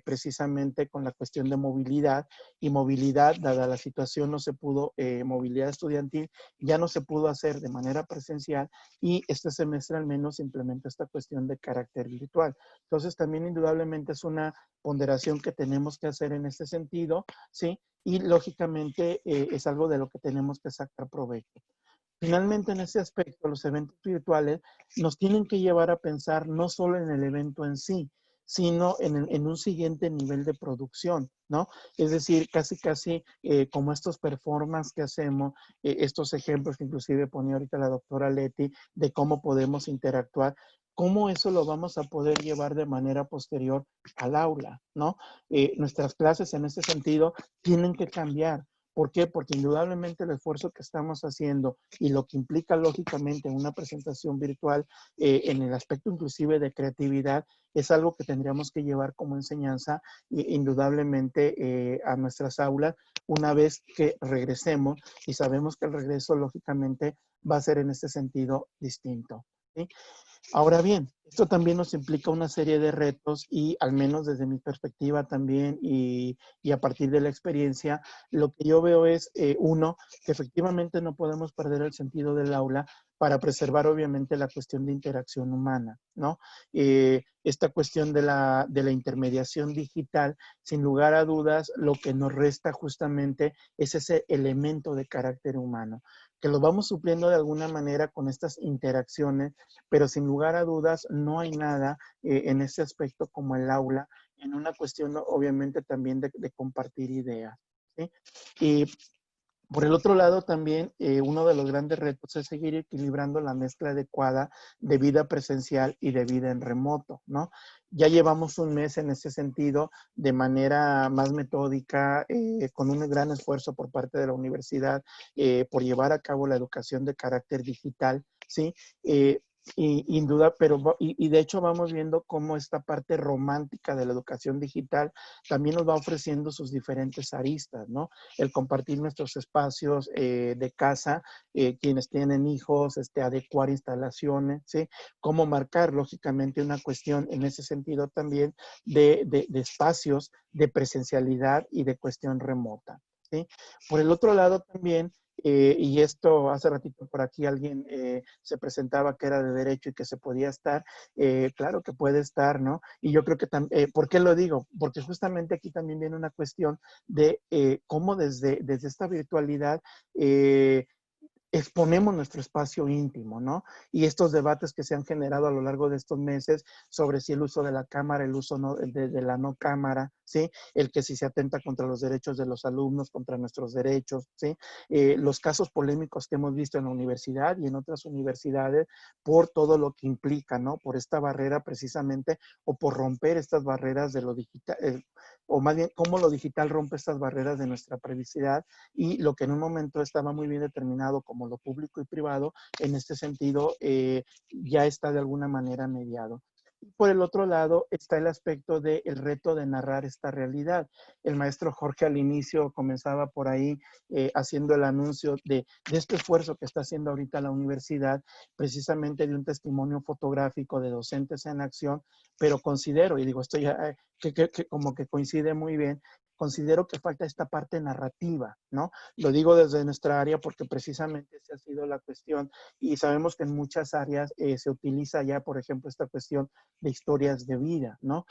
precisamente con la cuestión de movilidad, y movilidad, dada la situación, no se pudo, movilidad estudiantil, ya no se pudo hacer de manera presencial, y este semestre al menos implementa esta cuestión de carácter virtual. Entonces también indudablemente es una ponderación que tenemos que hacer en este sentido, ¿sí? Y lógicamente es algo de lo que tenemos que sacar provecho. Finalmente, en ese aspecto, los eventos virtuales nos tienen que llevar a pensar no solo en el evento en sí, sino en un siguiente nivel de producción, ¿no? Es decir, casi como estos performances que hacemos, estos ejemplos que inclusive ponía ahorita la doctora Leti, de cómo podemos interactuar, cómo eso lo vamos a poder llevar de manera posterior al aula, ¿no? Nuestras clases en ese sentido tienen que cambiar. ¿Por qué? Porque indudablemente el esfuerzo que estamos haciendo y lo que implica lógicamente una presentación virtual en el aspecto inclusive de creatividad es algo que tendríamos que llevar como enseñanza indudablemente a nuestras aulas una vez que regresemos, y sabemos que el regreso lógicamente va a ser en este sentido distinto, ¿sí? Ahora bien, esto también nos implica una serie de retos y al menos desde mi perspectiva también y a partir de la experiencia, lo que yo veo es, uno, que efectivamente no podemos perder el sentido del aula para preservar obviamente la cuestión de interacción humana, ¿no? Esta cuestión de la intermediación digital, sin lugar a dudas, lo que nos resta justamente es ese elemento de carácter humano, que lo vamos supliendo de alguna manera con estas interacciones, pero sin lugar a dudas no hay nada en ese aspecto como el aula, en una cuestión obviamente también de compartir ideas, ¿sí? Y por el otro lado también uno de los grandes retos es seguir equilibrando la mezcla adecuada de vida presencial y de vida en remoto, ¿no? Ya llevamos un mes en ese sentido de manera más metódica, con un gran esfuerzo por parte de la universidad por llevar a cabo la educación de carácter digital, ¿sí? Y de hecho vamos viendo cómo esta parte romántica de la educación digital también nos va ofreciendo sus diferentes aristas, ¿no? El compartir nuestros espacios de casa, quienes tienen hijos, adecuar instalaciones, ¿sí? Cómo marcar, lógicamente, una cuestión en ese sentido también de espacios de presencialidad y de cuestión remota, ¿sí? Por el otro lado también, y esto hace ratito por aquí alguien se presentaba que era de derecho y que se podía estar, claro que puede estar, ¿no? Y yo creo que también, ¿por qué lo digo? Porque justamente aquí también viene una cuestión de cómo desde esta virtualidad exponemos nuestro espacio íntimo, ¿no? Y estos debates que se han generado a lo largo de estos meses sobre si el uso de la cámara, el uso de la no cámara, ¿sí? El que si se atenta contra los derechos de los alumnos, contra nuestros derechos, ¿sí? Los casos polémicos que hemos visto en la universidad y en otras universidades por todo lo que implica, ¿no? Por esta barrera precisamente o por romper estas barreras de lo digital, o más bien cómo lo digital rompe estas barreras de nuestra privacidad y lo que en un momento estaba muy bien determinado como lo público y privado, en este sentido ya está de alguna manera mediado. Por el otro lado está el aspecto del reto de narrar esta realidad. El maestro Jorge al inicio comenzaba por ahí haciendo el anuncio de este esfuerzo que está haciendo ahorita la universidad, precisamente de un testimonio fotográfico de docentes en acción, pero considero, y digo, esto ya que como que coincide muy bien, considero que falta esta parte narrativa, ¿no? Lo digo desde nuestra área porque precisamente esa ha sido la cuestión y sabemos que en muchas áreas se utiliza ya, por ejemplo, esta cuestión de historias de vida, ¿no?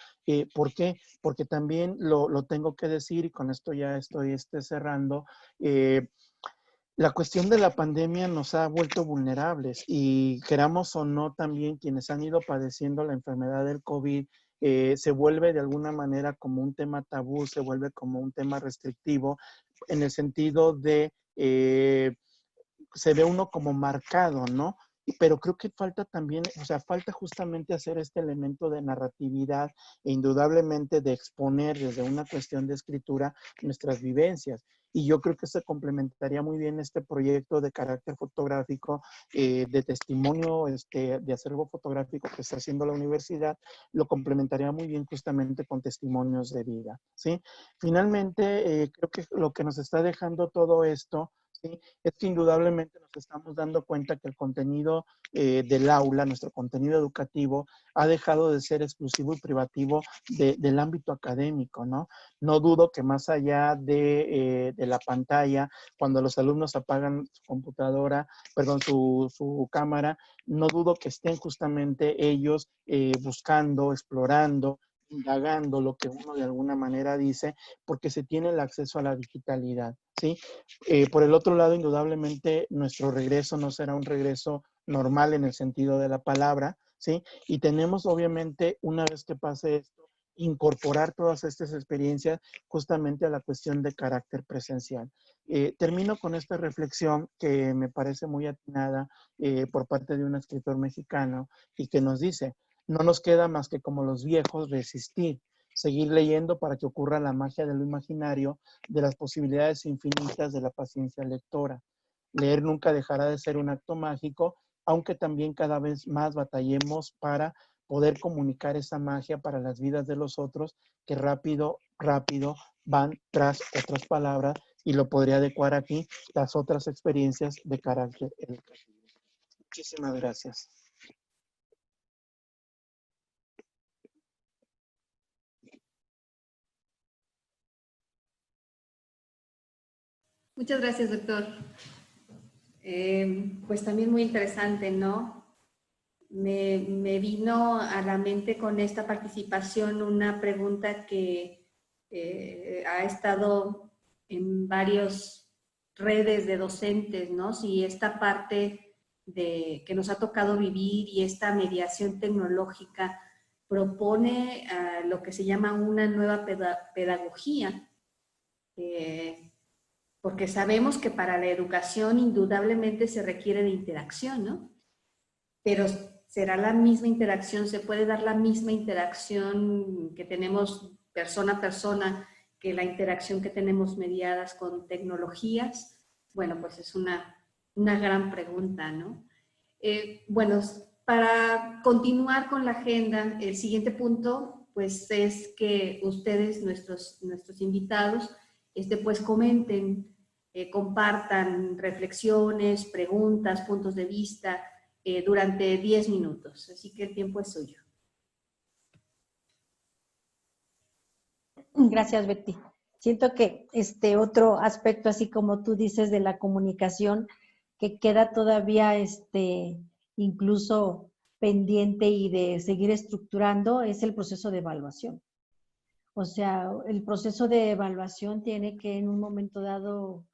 ¿Por qué? Porque también lo tengo que decir y con esto ya estoy cerrando, la cuestión de la pandemia nos ha vuelto vulnerables y queramos o no también quienes han ido padeciendo la enfermedad del COVID, se vuelve de alguna manera como un tema tabú, se vuelve como un tema restrictivo en el sentido de se ve uno como marcado, ¿no? Pero creo que falta también, o sea, falta justamente hacer este elemento de narratividad e indudablemente de exponer desde una cuestión de escritura nuestras vivencias. Y yo creo que se complementaría muy bien este proyecto de carácter fotográfico, de testimonio, de acervo fotográfico que está haciendo la universidad, lo complementaría muy bien justamente con testimonios de vida, ¿sí? Finalmente, creo que lo que nos está dejando todo esto, ¿sí? Es que indudablemente nos estamos dando cuenta que el contenido del aula, nuestro contenido educativo, ha dejado de ser exclusivo y privativo del ámbito académico, ¿no? No dudo que más allá de la pantalla, cuando los alumnos apagan su computadora, perdón, su cámara, no dudo que estén justamente ellos buscando, explorando, indagando lo que uno de alguna manera dice, porque se tiene el acceso a la digitalidad, ¿sí? Por el otro lado, indudablemente, nuestro regreso no será un regreso normal en el sentido de la palabra, ¿sí? Y tenemos, obviamente, una vez que pase esto, incorporar todas estas experiencias justamente a la cuestión de carácter presencial. Termino con esta reflexión que me parece muy atinada por parte de un escritor mexicano y que nos dice, no nos queda más que como los viejos resistir, seguir leyendo para que ocurra la magia de lo imaginario, de las posibilidades infinitas de la paciencia lectora. Leer nunca dejará de ser un acto mágico, aunque también cada vez más batallemos para poder comunicar esa magia para las vidas de los otros que rápido van tras otras palabras y lo podría adecuar aquí, las otras experiencias de carácter educativo. Muchísimas gracias. Muchas gracias, doctor. Pues también muy interesante, ¿no? Me vino a la mente con esta participación una pregunta que ha estado en varias redes de docentes, ¿no? Si esta parte que nos ha tocado vivir y esta mediación tecnológica propone lo que se llama una nueva pedagogía, porque sabemos que para la educación indudablemente se requiere de interacción, ¿no? Pero será la misma interacción, se puede dar la misma interacción que tenemos persona a persona que la interacción que tenemos mediadas con tecnologías. Bueno, pues es una gran pregunta, ¿no? Bueno, para continuar con la agenda, el siguiente punto, pues es que ustedes, nuestros invitados, pues comenten, compartan reflexiones, preguntas, puntos de vista, durante 10 minutos. Así que el tiempo es suyo. Gracias, Betty. Siento que otro aspecto, así como tú dices, de la comunicación, que queda todavía incluso pendiente y de seguir estructurando, es el proceso de evaluación. O sea, el proceso de evaluación tiene que en un momento dado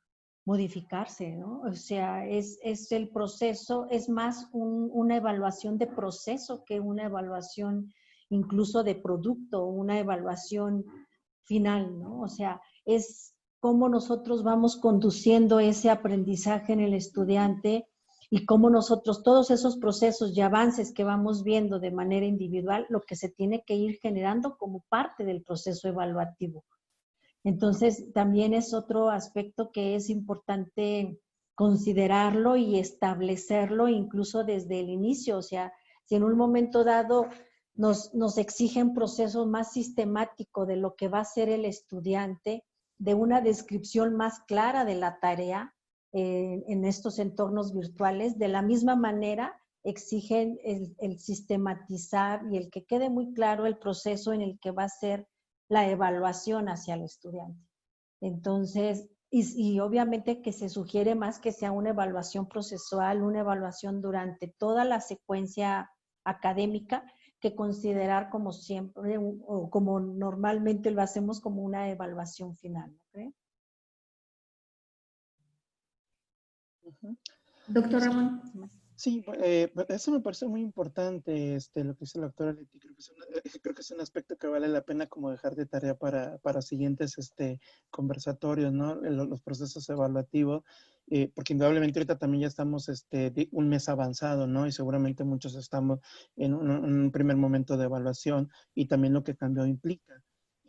modificarse, ¿no? O sea, es el proceso, es más una evaluación de proceso que una evaluación incluso de producto, una evaluación final, ¿no? O sea, es cómo nosotros vamos conduciendo ese aprendizaje en el estudiante y cómo nosotros, todos esos procesos y avances que vamos viendo de manera individual, lo que se tiene que ir generando como parte del proceso evaluativo. Entonces, también es otro aspecto que es importante considerarlo y establecerlo incluso desde el inicio. O sea, si en un momento dado nos exigen procesos más sistemáticos de lo que va a ser el estudiante, de una descripción más clara de la tarea en estos entornos virtuales, de la misma manera exigen el sistematizar y el que quede muy claro el proceso en el que va a ser la evaluación hacia el estudiante. Entonces, y obviamente que se sugiere más que sea una evaluación procesual, una evaluación durante toda la secuencia académica, que considerar como siempre o como normalmente lo hacemos como una evaluación final, ¿no cree? Doctor Ramón. Sí, eso me parece muy importante, lo que dice la doctora Leti. Creo que es un aspecto que vale la pena como dejar de tarea para siguientes conversatorios, ¿no? Los procesos evaluativos, porque indudablemente ahorita también ya estamos un mes avanzado, ¿no? Y seguramente muchos estamos en un primer momento de evaluación y también lo que cambio implica.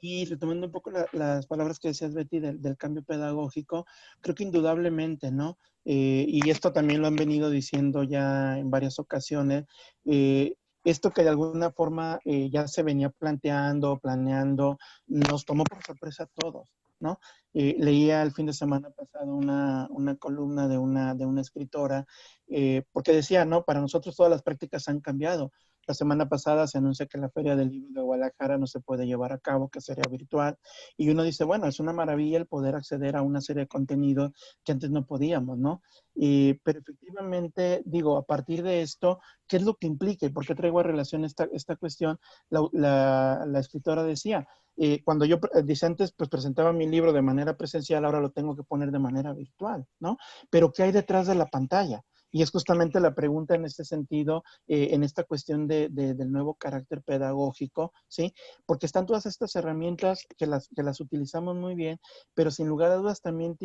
Y retomando un poco las palabras que decías, Betty, del cambio pedagógico, creo que indudablemente, ¿no? Y esto también lo han venido diciendo ya en varias ocasiones, esto que de alguna forma ya se venía planteando, planeando, nos tomó por sorpresa a todos, ¿no? Leía el fin de semana pasado una columna de una escritora, porque decía, ¿no? Para nosotros todas las prácticas han cambiado. La semana pasada se anuncia que la Feria del Libro de Guadalajara no se puede llevar a cabo, que sería virtual. Y uno dice, bueno, es una maravilla el poder acceder a una serie de contenidos que antes no podíamos, ¿no? Pero efectivamente, digo, a partir de esto, ¿qué es lo que implica? ¿Y por qué traigo a relación esta cuestión? La escritora decía, cuando yo, dice antes, pues presentaba mi libro de manera presencial, ahora lo tengo que poner de manera virtual, ¿no? Pero ¿qué hay detrás de la pantalla? Y es justamente la pregunta en este sentido, en esta cuestión del nuevo carácter pedagógico, ¿sí? Porque están todas estas herramientas que las utilizamos muy bien, pero sin lugar a dudas también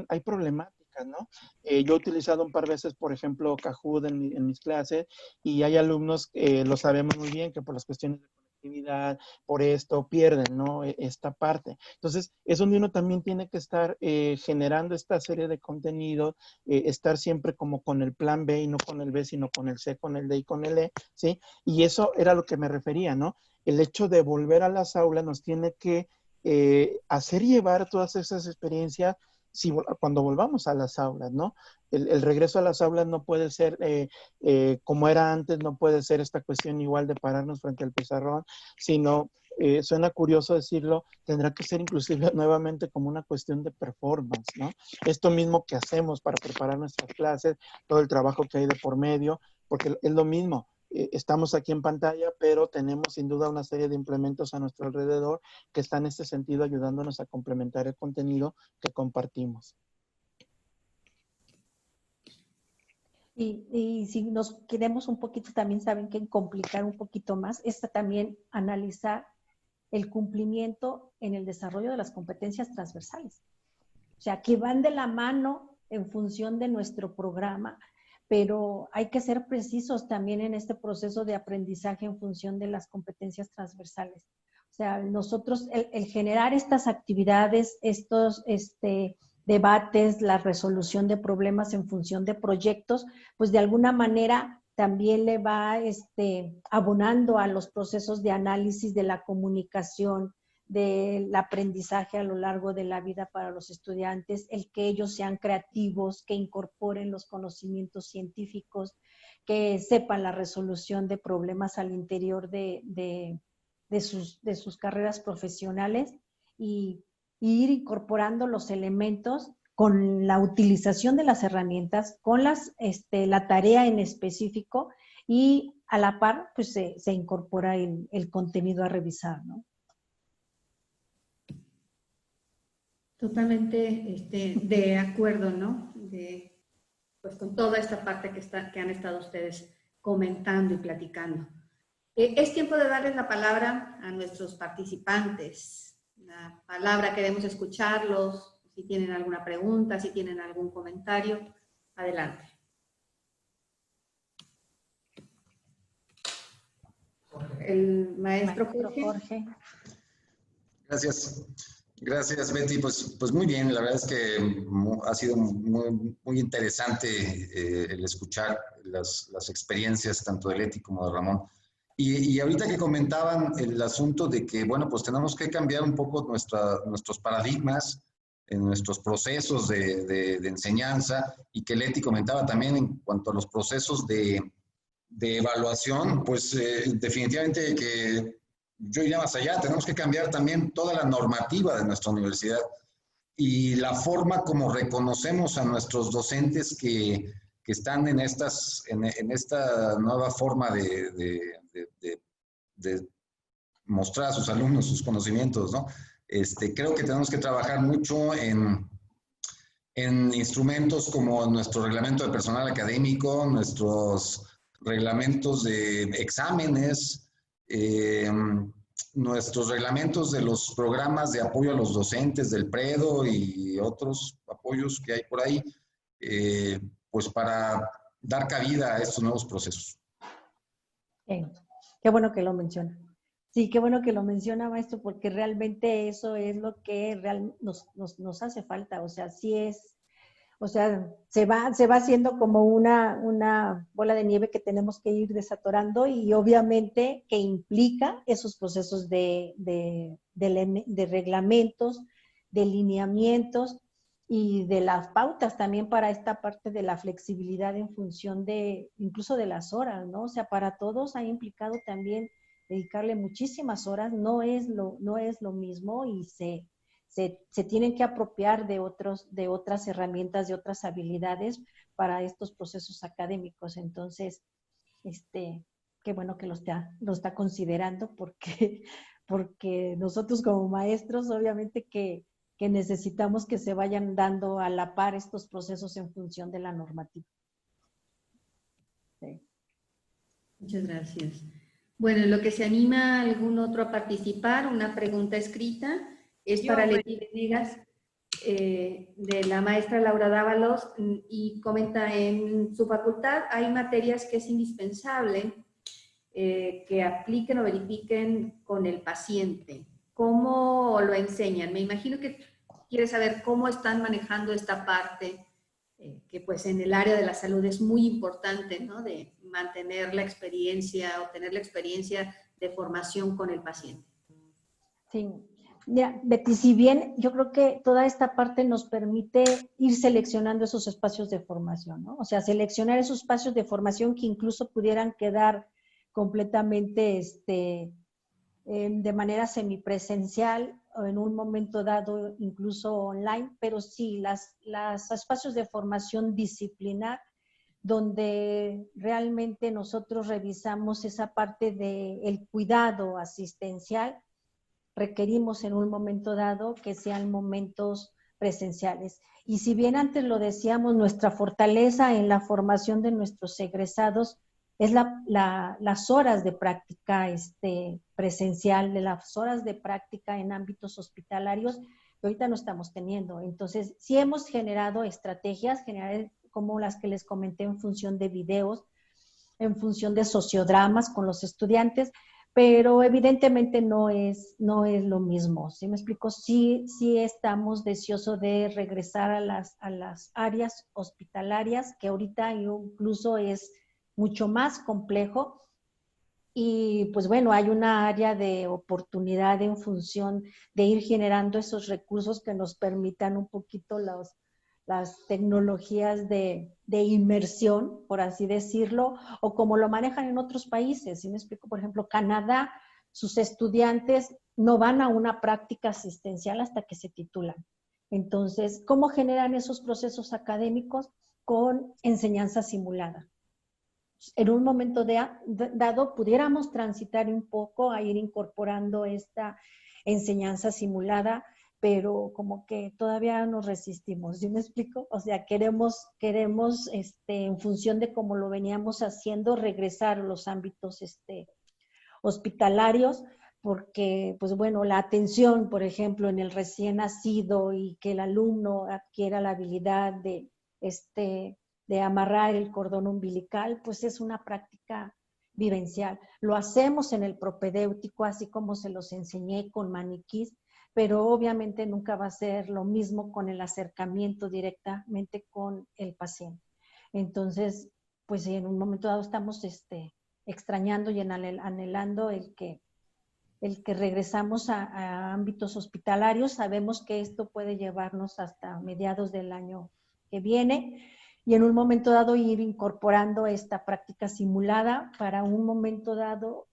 hay problemáticas, ¿no? Yo he utilizado un par de veces, por ejemplo, Kahoot en mis clases, y hay alumnos, lo sabemos muy bien, que por las cuestiones de conectividad, por esto, pierden, ¿no? Esta parte. Entonces, es donde uno también tiene que estar generando esta serie de contenidos, estar siempre como con el plan B y no con el B, sino con el C, con el D y con el E, ¿sí? Y eso era a lo que me refería, ¿no? El hecho de volver a las aulas nos tiene que hacer llevar todas esas experiencias cuando volvamos a las aulas, ¿no? El regreso a las aulas no puede ser como era antes, no puede ser esta cuestión igual de pararnos frente al pizarrón, sino, suena curioso decirlo, tendrá que ser inclusive nuevamente como una cuestión de performance, ¿no? Esto mismo que hacemos para preparar nuestras clases, todo el trabajo que hay de por medio, porque es lo mismo. Estamos aquí en pantalla, pero tenemos sin duda una serie de implementos a nuestro alrededor que están en este sentido ayudándonos a complementar el contenido que compartimos. Y si nos queremos un poquito también, saben que complicar un poquito más, es también analizar el cumplimiento en el desarrollo de las competencias transversales. O sea, que van de la mano en función de nuestro programa, pero hay que ser precisos también en este proceso de aprendizaje en función de las competencias transversales. O sea, nosotros, el generar estas actividades, estos debates, la resolución de problemas en función de proyectos, pues de alguna manera también le va abonando a los procesos de análisis de la comunicación, del aprendizaje a lo largo de la vida para los estudiantes, el que ellos sean creativos, que incorporen los conocimientos científicos, que sepan la resolución de problemas al interior de sus carreras profesionales y ir incorporando los elementos con la utilización de las herramientas, con la tarea en específico, y a la par pues se incorpora el contenido a revisar, ¿no? Totalmente de acuerdo, ¿no? Pues con toda esta parte que han estado ustedes comentando y platicando. Es tiempo de darles la palabra a nuestros participantes. La palabra, queremos escucharlos. Si tienen alguna pregunta, si tienen algún comentario, adelante. El maestro Jorge. Gracias. Gracias, Betty. Pues muy bien, la verdad es que ha sido muy interesante el escuchar las experiencias tanto de Leti como de Ramón. Y ahorita que comentaban el asunto de que, bueno, pues tenemos que cambiar un poco nuestros paradigmas, en nuestros procesos de enseñanza, y que Leti comentaba también en cuanto a los procesos de evaluación, pues definitivamente que yo iría más allá, tenemos que cambiar también toda la normativa de nuestra universidad y la forma como reconocemos a nuestros docentes que están en esta nueva forma de mostrar a sus alumnos sus conocimientos, ¿no? Creo que tenemos que trabajar mucho en instrumentos como nuestro reglamento de personal académico, nuestros reglamentos de exámenes, nuestros reglamentos de los programas de apoyo a los docentes del PREDO y otros apoyos que hay por ahí, pues para dar cabida a estos nuevos procesos. Qué bueno que lo menciona. Sí, qué bueno que lo menciona, maestro, porque realmente eso es lo que nos hace falta. O sea, sí es, o sea, se va haciendo como una bola de nieve que tenemos que ir desatorando, y obviamente que implica esos procesos de reglamentos, de lineamientos y de las pautas también para esta parte de la flexibilidad en función incluso de las horas, ¿no? O sea, para todos ha implicado también dedicarle muchísimas horas, no es lo mismo, y se tienen que apropiar de otras herramientas, de otras habilidades para estos procesos académicos. Entonces, qué bueno que lo está considerando, porque nosotros como maestros, obviamente que necesitamos que se vayan dando a la par estos procesos en función de la normativa. Sí. Muchas gracias. Bueno, en lo que se anima algún otro a participar, una pregunta escrita es para Leti Venegas, de la maestra Laura Dávalos, y comenta: en su facultad hay materias que es indispensable que apliquen o verifiquen con el paciente. ¿Cómo lo enseñan? Me imagino que quiere saber cómo están manejando esta parte, que pues en el área de la salud es muy importante, ¿no? De mantener la experiencia, obtener la experiencia de formación con el paciente. Sí. Ya, Betty, si bien yo creo que toda esta parte nos permite ir seleccionando esos espacios de formación, ¿no? O sea, seleccionar esos espacios de formación que incluso pudieran quedar completamente de manera semipresencial, o en un momento dado incluso online, pero sí, los espacios de formación disciplinar, donde realmente nosotros revisamos esa parte del cuidado asistencial, requerimos en un momento dado que sean momentos presenciales. Y si bien antes lo decíamos, nuestra fortaleza en la formación de nuestros egresados es las horas de práctica presencial, de las horas de práctica en ámbitos hospitalarios, que ahorita no estamos teniendo. Entonces, sí hemos generado estrategias como las que les comenté, en función de videos, en función de sociodramas con los estudiantes, pero evidentemente no es lo mismo. ¿Sí me explico? Sí estamos deseosos de regresar a las áreas hospitalarias, que ahorita incluso es mucho más complejo, y pues bueno, hay una área de oportunidad en función de ir generando esos recursos que nos permitan un poquito las tecnologías de inmersión, por así decirlo, o como lo manejan en otros países. ¿Sí me explico? Por ejemplo, Canadá sus estudiantes no van a una práctica asistencial hasta que se titulan. Entonces, ¿cómo generan esos procesos académicos? Con enseñanza simulada. En un momento dado pudiéramos transitar un poco a ir incorporando esta enseñanza simulada, pero como que todavía nos resistimos, ¿sí me explico? O sea, queremos en función de cómo lo veníamos haciendo, regresar a los ámbitos hospitalarios, porque, pues bueno, la atención, por ejemplo, en el recién nacido y que el alumno adquiera la habilidad de amarrar el cordón umbilical, pues es una práctica vivencial. Lo hacemos en el propedéutico, así como se los enseñé con maniquís, pero obviamente nunca va a ser lo mismo con el acercamiento directamente con el paciente. Entonces, pues en un momento dado estamos extrañando y anhelando el que regresamos a ámbitos hospitalarios. Sabemos que esto puede llevarnos hasta mediados del año que viene, y en un momento dado ir incorporando esta práctica simulada para un momento dado,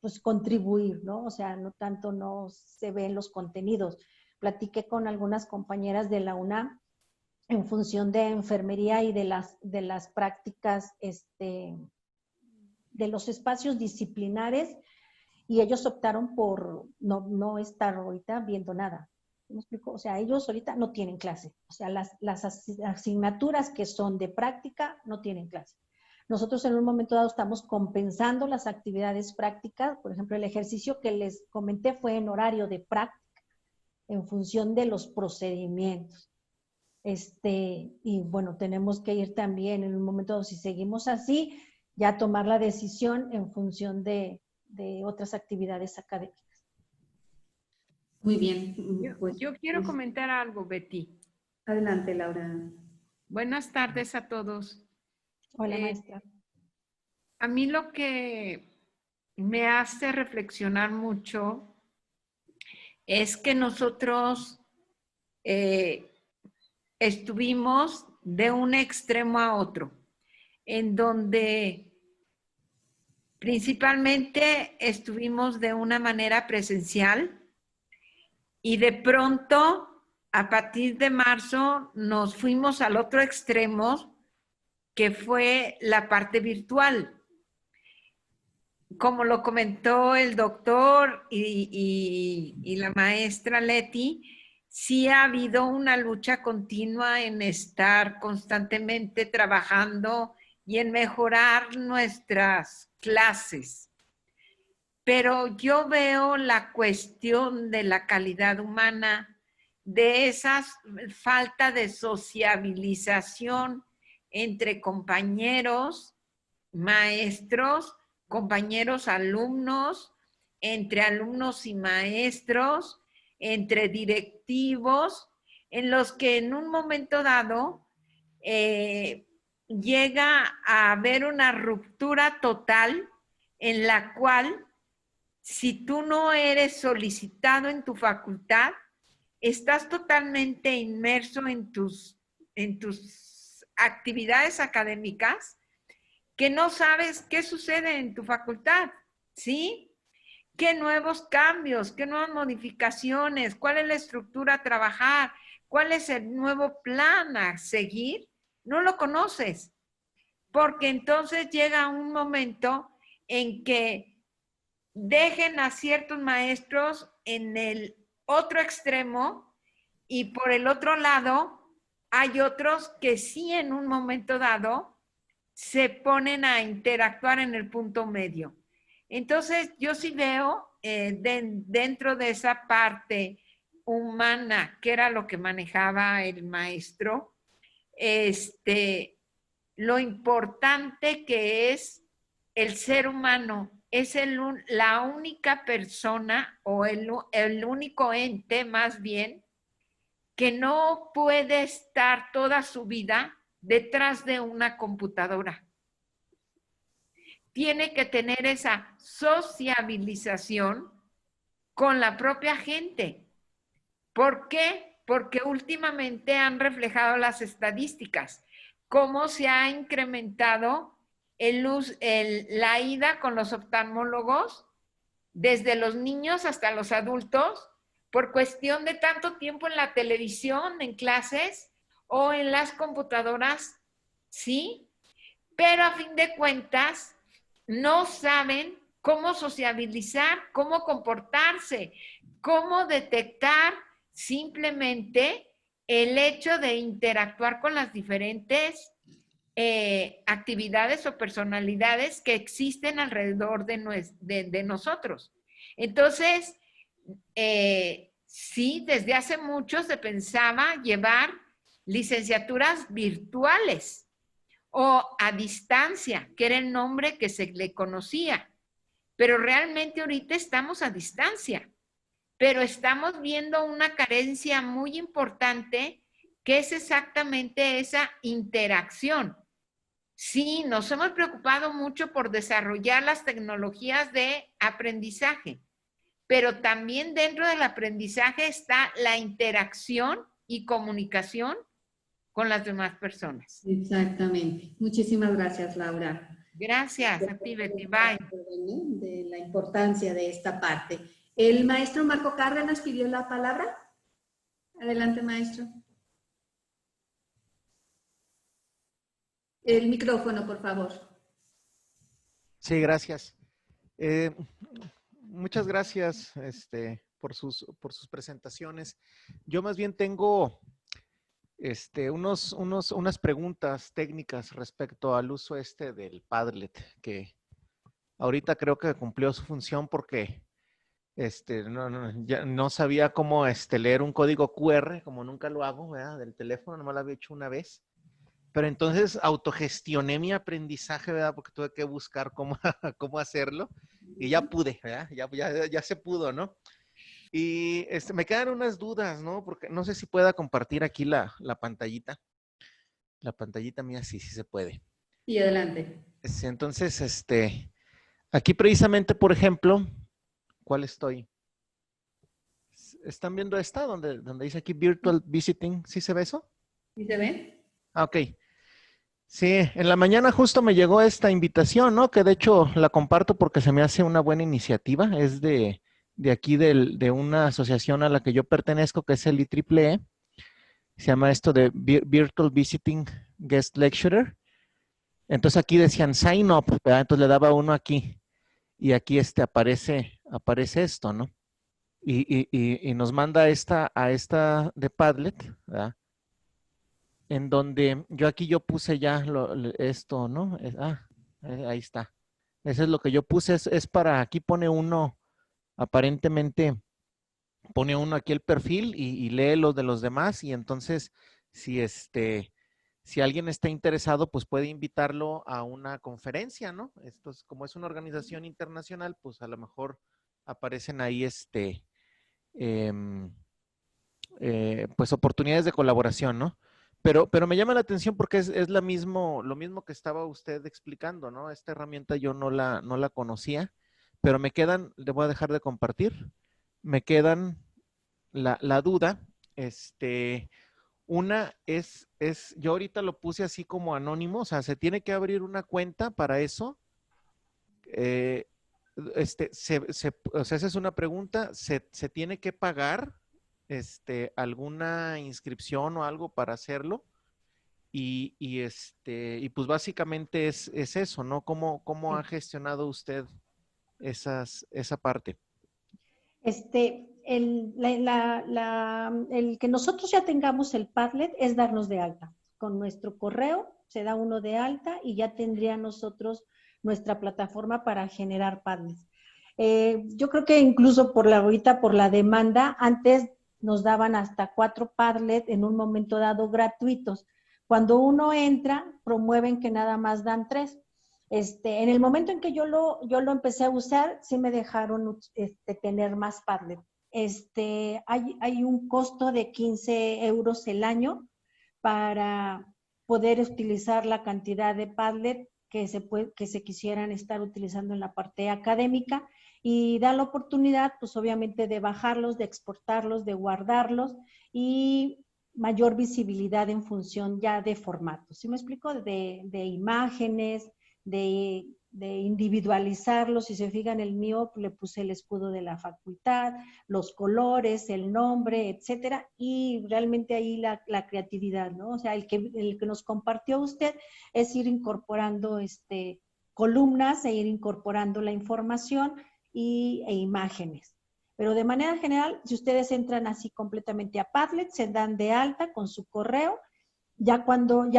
pues contribuir, ¿no? O sea, no tanto no se ven los contenidos. Platiqué con algunas compañeras de la UNAM en función de enfermería y de las prácticas, de los espacios disciplinares, y ellos optaron por no estar ahorita viendo nada. ¿Me explico? O sea, ellos ahorita no tienen clase. O sea, las asignaturas que son de práctica no tienen clase. Nosotros en un momento dado estamos compensando las actividades prácticas. Por ejemplo, el ejercicio que les comenté fue en horario de práctica, en función de los procedimientos. Y bueno, tenemos que ir también en un momento dado, si seguimos así, ya tomar la decisión en función de otras actividades académicas. Muy bien. Yo quiero comentar algo, Betty. Adelante, Laura. Buenas tardes a todos. Hola, maestra. A mí lo que me hace reflexionar mucho es que nosotros estuvimos de un extremo a otro, en donde principalmente estuvimos de una manera presencial y de pronto, a partir de marzo, nos fuimos al otro extremo, que fue la parte virtual. Como lo comentó el doctor y la maestra Leti, sí ha habido una lucha continua en estar constantemente trabajando y en mejorar nuestras clases. Pero yo veo la cuestión de la calidad humana, de esa falta de sociabilización entre compañeros, maestros, compañeros alumnos, entre alumnos y maestros, entre directivos, en los que en un momento dado llega a haber una ruptura total en la cual, si tú no eres solicitado en tu facultad, estás totalmente inmerso en tus actividades académicas, que no sabes qué sucede en tu facultad, ¿sí? ¿Qué nuevos cambios, qué nuevas modificaciones, cuál es la estructura a trabajar, cuál es el nuevo plan a seguir? No lo conoces, porque entonces llega un momento en que dejen a ciertos maestros en el otro extremo y por el otro lado hay otros que sí en un momento dado se ponen a interactuar en el punto medio. Entonces yo sí veo dentro de esa parte humana, que era lo que manejaba el maestro, lo importante que es el ser humano. Es la única persona o el único ente más bien que no puede estar toda su vida detrás de una computadora. Tiene que tener esa sociabilización con la propia gente. ¿Por qué? Porque últimamente han reflejado las estadísticas, cómo se ha incrementado la ida con los oftalmólogos desde los niños hasta los adultos, por cuestión de tanto tiempo en la televisión, en clases o en las computadoras, sí, pero a fin de cuentas no saben cómo sociabilizar, cómo comportarse, cómo detectar simplemente el hecho de interactuar con las diferentes actividades o personalidades que existen alrededor de nosotros. Entonces, sí, desde hace mucho se pensaba llevar licenciaturas virtuales o a distancia, que era el nombre que se le conocía. Pero realmente ahorita estamos a distancia, pero estamos viendo una carencia muy importante que es exactamente esa interacción. Sí, nos hemos preocupado mucho por desarrollar las tecnologías de aprendizaje, pero también dentro del aprendizaje está la interacción y comunicación con las demás personas. Exactamente. Muchísimas gracias, Laura. Gracias a ti, Betty. Bye. De la importancia de esta parte. El maestro Marco Cárdenas pidió la palabra. Adelante, maestro. El micrófono, por favor. Sí, gracias. Muchas gracias por sus presentaciones. Yo más bien tengo unas preguntas técnicas respecto al uso del Padlet, que ahorita creo que cumplió su función porque ya no sabía cómo leer un código QR, como nunca lo hago, ¿verdad? Del teléfono, nomás lo había hecho una vez. Pero entonces autogestioné mi aprendizaje, ¿verdad? Porque tuve que buscar cómo hacerlo y ya pude, ¿verdad? Ya se pudo, ¿no? Y me quedan unas dudas, ¿no? Porque no sé si pueda compartir aquí la pantallita. La pantallita mía sí se puede. Y adelante. Entonces, aquí precisamente, por ejemplo, ¿cuál estoy? ¿Están viendo esta? Donde dice aquí Virtual Visiting. ¿Sí se ve eso? ¿Sí se ve? Ah, ok. Sí, en la mañana justo me llegó esta invitación, ¿no? Que de hecho la comparto porque se me hace una buena iniciativa. Es de aquí de una asociación a la que yo pertenezco, que es el IEEE. Se llama esto de Virtual Visiting Guest Lecturer. Entonces aquí decían sign up, ¿verdad? Entonces le daba uno aquí y aquí aparece esto, ¿no? Y nos manda a esta de Padlet, ¿verdad? En donde yo puse ya esto, ¿no? Ahí está. Eso es lo que yo puse, es para, aquí pone uno, aparentemente, pone uno aquí el perfil y lee los de los demás y entonces, si alguien está interesado, pues puede invitarlo a una conferencia, ¿no? Esto es, como es una organización internacional, pues a lo mejor aparecen ahí, pues oportunidades de colaboración, ¿no? Pero me llama la atención porque es lo mismo que estaba usted explicando, ¿no? Esta herramienta yo no la conocía, pero le voy a dejar de compartir, me quedan la duda, una es, yo ahorita lo puse así como anónimo, o sea, se tiene que abrir una cuenta para eso. O sea, esa es una pregunta, ¿se tiene que pagar alguna inscripción o algo para hacerlo? Y pues básicamente es eso, ¿no? ¿Cómo ha gestionado usted esa parte? El que nosotros ya tengamos el Padlet es darnos de alta. Con nuestro correo se da uno de alta y ya tendría nosotros nuestra plataforma para generar Padlets. Yo creo que incluso ahorita por la demanda, antes nos daban hasta 4 Padlet en un momento dado gratuitos. Cuando uno entra, promueven que nada más dan 3. En el momento en que yo lo empecé a usar, sí me dejaron tener más Padlet. Hay un costo de 15 euros el año para poder utilizar la cantidad de Padlet que se quisieran estar utilizando en la parte académica y da la oportunidad, pues obviamente, de bajarlos, de exportarlos, de guardarlos y mayor visibilidad en función ya de formatos. ¿Sí me explico? De imágenes, de individualizarlo. Si se fijan, el mío le puse el escudo de la facultad, los colores, el nombre, etcétera, y realmente ahí la creatividad, ¿no? O sea, el que nos compartió usted es ir incorporando columnas e ir incorporando la información e imágenes. Pero de manera general, si ustedes entran así completamente a Padlet, se dan de alta con su correo, ya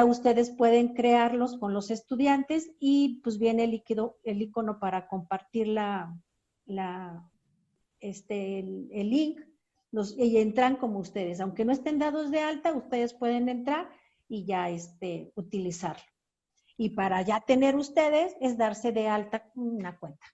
ustedes pueden crearlos con los estudiantes y pues viene el icono para compartir el link, y entran como ustedes. Aunque no estén dados de alta, ustedes pueden entrar y ya utilizarlo. Y para ya tener ustedes es darse de alta una cuenta.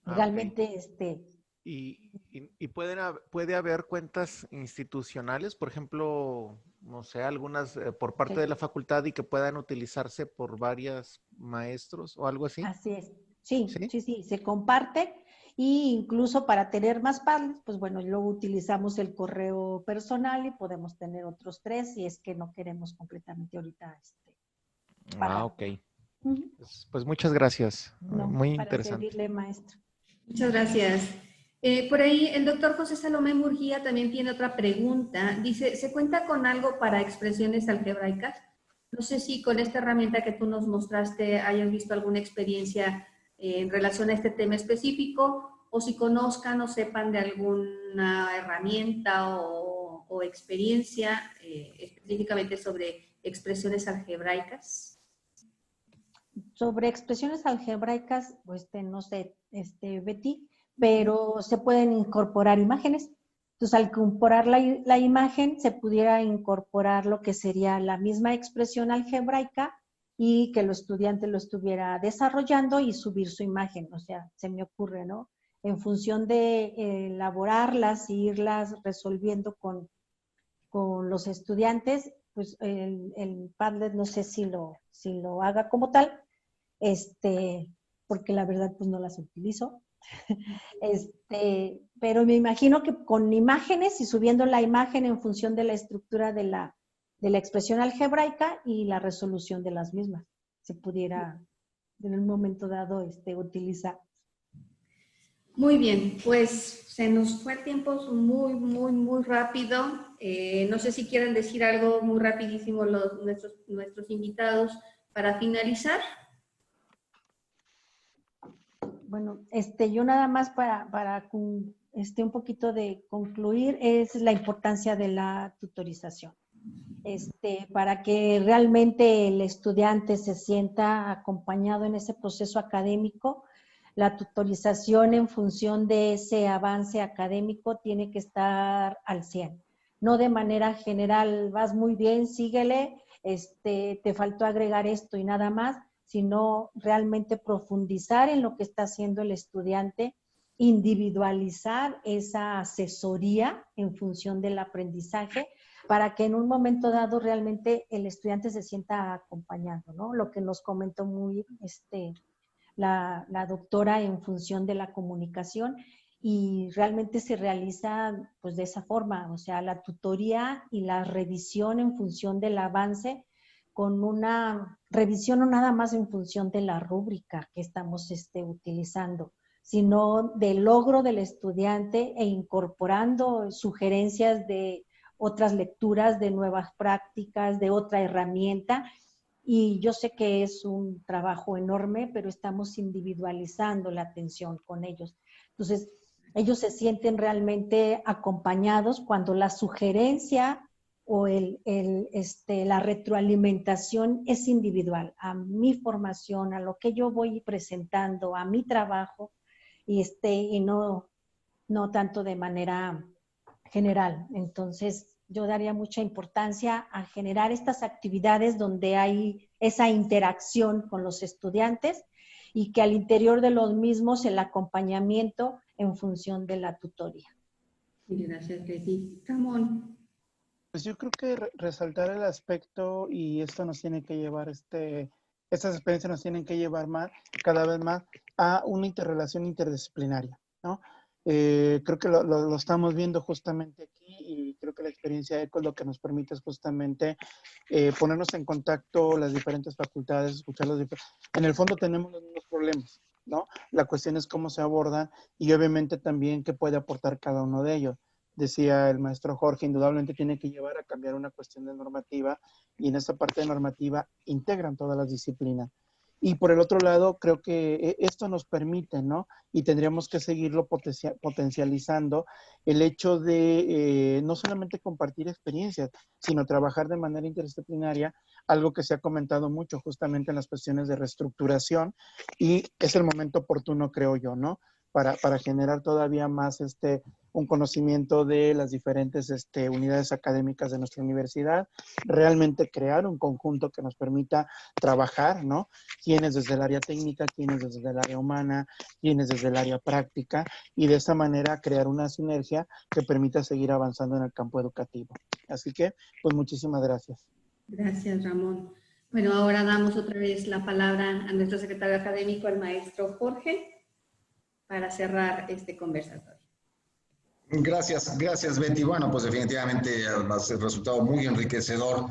Realmente, okay. ¿Y puede haber cuentas institucionales, por ejemplo, no sé, algunas por parte de la facultad y que puedan utilizarse por varios maestros o algo así? Así es. Sí, se comparte, y incluso para tener más Padlets, pues bueno, luego utilizamos el correo personal y podemos tener otros 3 si es que no queremos completamente ahorita pagar. Ok. Pues muchas gracias. No, muy para interesante. servirle, maestro. Muchas gracias. Por ahí el doctor José Salomé Murguía también tiene otra pregunta. Dice, ¿se cuenta con algo para expresiones algebraicas? No sé si con esta herramienta que tú nos mostraste hayan visto alguna experiencia en relación a este tema específico, o si conozcan o sepan de alguna herramienta o experiencia específicamente sobre expresiones algebraicas. Sobre expresiones algebraicas, pues no sé, Betty, pero se pueden incorporar imágenes. Entonces, al incorporar la imagen, se pudiera incorporar lo que sería la misma expresión algebraica y que el estudiante lo estuviera desarrollando y subir su imagen. O sea, se me ocurre, ¿no? En función de elaborarlas e irlas resolviendo con los estudiantes, pues el Padlet no sé si lo haga como tal, porque la verdad pues no las utilizo. Pero me imagino que con imágenes y subiendo la imagen en función de la estructura de la expresión algebraica y la resolución de las mismas, se pudiera en un momento dado utilizar. Muy bien, pues se nos fue el tiempo muy rápido. No sé si quieren decir algo muy rapidísimo nuestros invitados para finalizar. Bueno, yo nada más para un poquito de concluir, es la importancia de la tutorización. Para que realmente el estudiante se sienta acompañado en ese proceso académico, la tutorización en función de ese avance académico tiene que estar al 100. No de manera general, vas muy bien, síguele, te faltó agregar esto y nada más, sino realmente profundizar en lo que está haciendo el estudiante, individualizar esa asesoría en función del aprendizaje, para que en un momento dado realmente el estudiante se sienta acompañado, ¿no? Lo que nos comentó muy la doctora en función de la comunicación, y realmente se realiza pues de esa forma, o sea, la tutoría y la revisión en función del avance, con una revisión no nada más en función de la rúbrica que estamos utilizando, sino del logro del estudiante e incorporando sugerencias de otras lecturas, de nuevas prácticas, de otra herramienta. Y yo sé que es un trabajo enorme, pero estamos individualizando la atención con ellos. Entonces, ellos se sienten realmente acompañados cuando la sugerencia o la retroalimentación es individual, a mi formación, a lo que yo voy presentando, a mi trabajo, y no tanto de manera general. Entonces, yo daría mucha importancia a generar estas actividades donde hay esa interacción con los estudiantes, y que al interior de los mismos el acompañamiento en función de la tutoría. Gracias, Betty. Ramón. Pues yo creo que resaltar el aspecto, y esto nos tiene que llevar, estas experiencias nos tienen que llevar cada vez más a una interrelación interdisciplinaria, ¿no? Creo que lo estamos viendo justamente aquí, y creo que la experiencia ECOS lo que nos permite es justamente ponernos en contacto las diferentes facultades, escuchar los diferentes... En el fondo tenemos los mismos problemas, ¿no? La cuestión es cómo se abordan y obviamente también qué puede aportar cada uno de ellos. Decía el maestro Jorge, indudablemente tiene que llevar a cambiar una cuestión de normativa y en esta parte de normativa integran todas las disciplinas. Y por el otro lado, creo que esto nos permite, ¿no? Y tendríamos que seguirlo potencializando el hecho de no solamente compartir experiencias, sino trabajar de manera interdisciplinaria, algo que se ha comentado mucho justamente en las cuestiones de reestructuración y es el momento oportuno, creo yo, ¿no? Para generar todavía más un conocimiento de las diferentes unidades académicas de nuestra universidad, realmente crear un conjunto que nos permita trabajar, ¿no? Quienes desde el área técnica, quienes desde el área humana, quienes desde el área práctica, y de esta manera crear una sinergia que permita seguir avanzando en el campo educativo. Así que, pues muchísimas gracias. Gracias, Ramón. Bueno, ahora damos otra vez la palabra a nuestro secretario académico, el maestro Jorge, para cerrar este conversatorio. Gracias Betty. Bueno, pues definitivamente va a ser resultado muy enriquecedor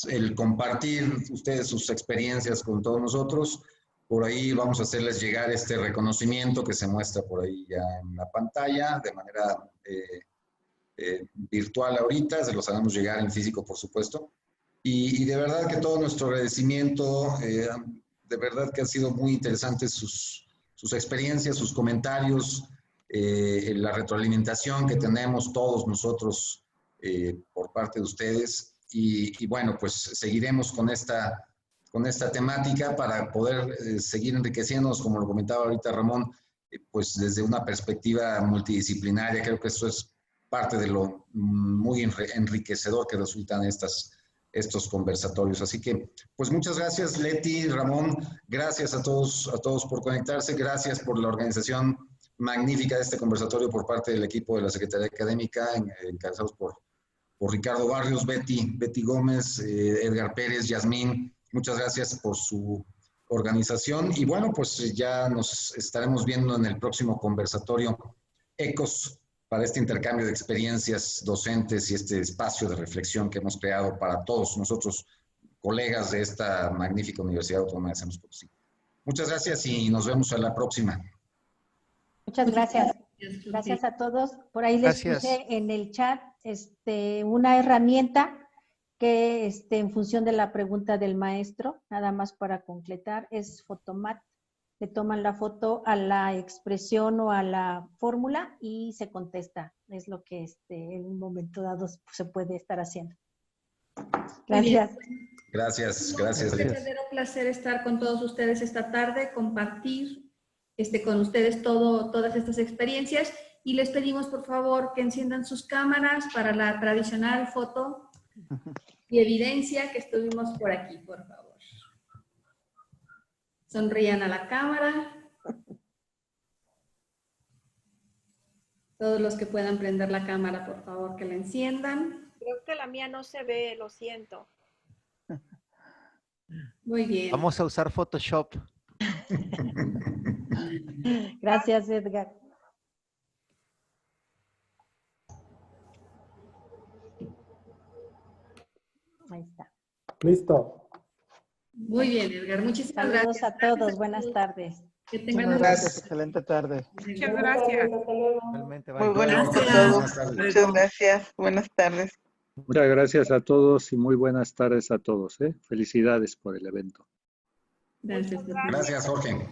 el compartir ustedes sus experiencias con todos nosotros. Por ahí vamos a hacerles llegar este reconocimiento que se muestra por ahí ya en la pantalla de manera virtual ahorita, se los haremos llegar en físico, por supuesto. Y de verdad que todo nuestro agradecimiento, de verdad que han sido muy interesantes sus experiencias, sus comentarios, la retroalimentación que tenemos todos nosotros por parte de ustedes. Y bueno, pues seguiremos con esta temática para poder seguir enriqueciéndonos, como lo comentaba ahorita Ramón, pues desde una perspectiva multidisciplinaria. Creo que eso es parte de lo muy enriquecedor que resultan estos conversatorios. Así que, pues muchas gracias Leti, Ramón, gracias a todos por conectarse, gracias por la organización magnífica de este conversatorio por parte del equipo de la Secretaría Académica, encabezados por Ricardo Barrios, Betty Gómez, Edgar Pérez, Yasmín, muchas gracias por su organización y bueno, pues ya nos estaremos viendo en el próximo conversatorio ECOS, para este intercambio de experiencias docentes y este espacio de reflexión que hemos creado para todos nosotros, colegas de esta magnífica Universidad Autónoma de San Luis Potosí. Muchas gracias y nos vemos a la próxima. Muchas gracias. Gracias a todos. Por ahí les puse en el chat una herramienta que en función de la pregunta del maestro, nada más para completar, es Photomat. Le toman la foto a la expresión o a la fórmula y se contesta. Es lo que en un momento dado se puede estar haciendo. Gracias. Gracias. Es un verdadero placer estar con todos ustedes esta tarde, compartir con ustedes todas estas experiencias y les pedimos por favor que enciendan sus cámaras para la tradicional foto y evidencia que estuvimos por aquí, por favor. Sonrían a la cámara. Todos los que puedan prender la cámara, por favor, que la enciendan. Creo que la mía no se ve, lo siento. Muy bien. Vamos a usar Photoshop. Gracias, Edgar. Ahí está. Listo. Muy bien, Edgar. Muchísimas Saludos gracias. a todos. Buenas tardes. Que tengan Muchas gracias. Excelente tarde. Muchas gracias. Muy buenas por todos. Muchas gracias. Buenas tardes. Muchas gracias a todos y muy buenas tardes a todos. Felicidades por el evento. Gracias. Gracias, Jorge.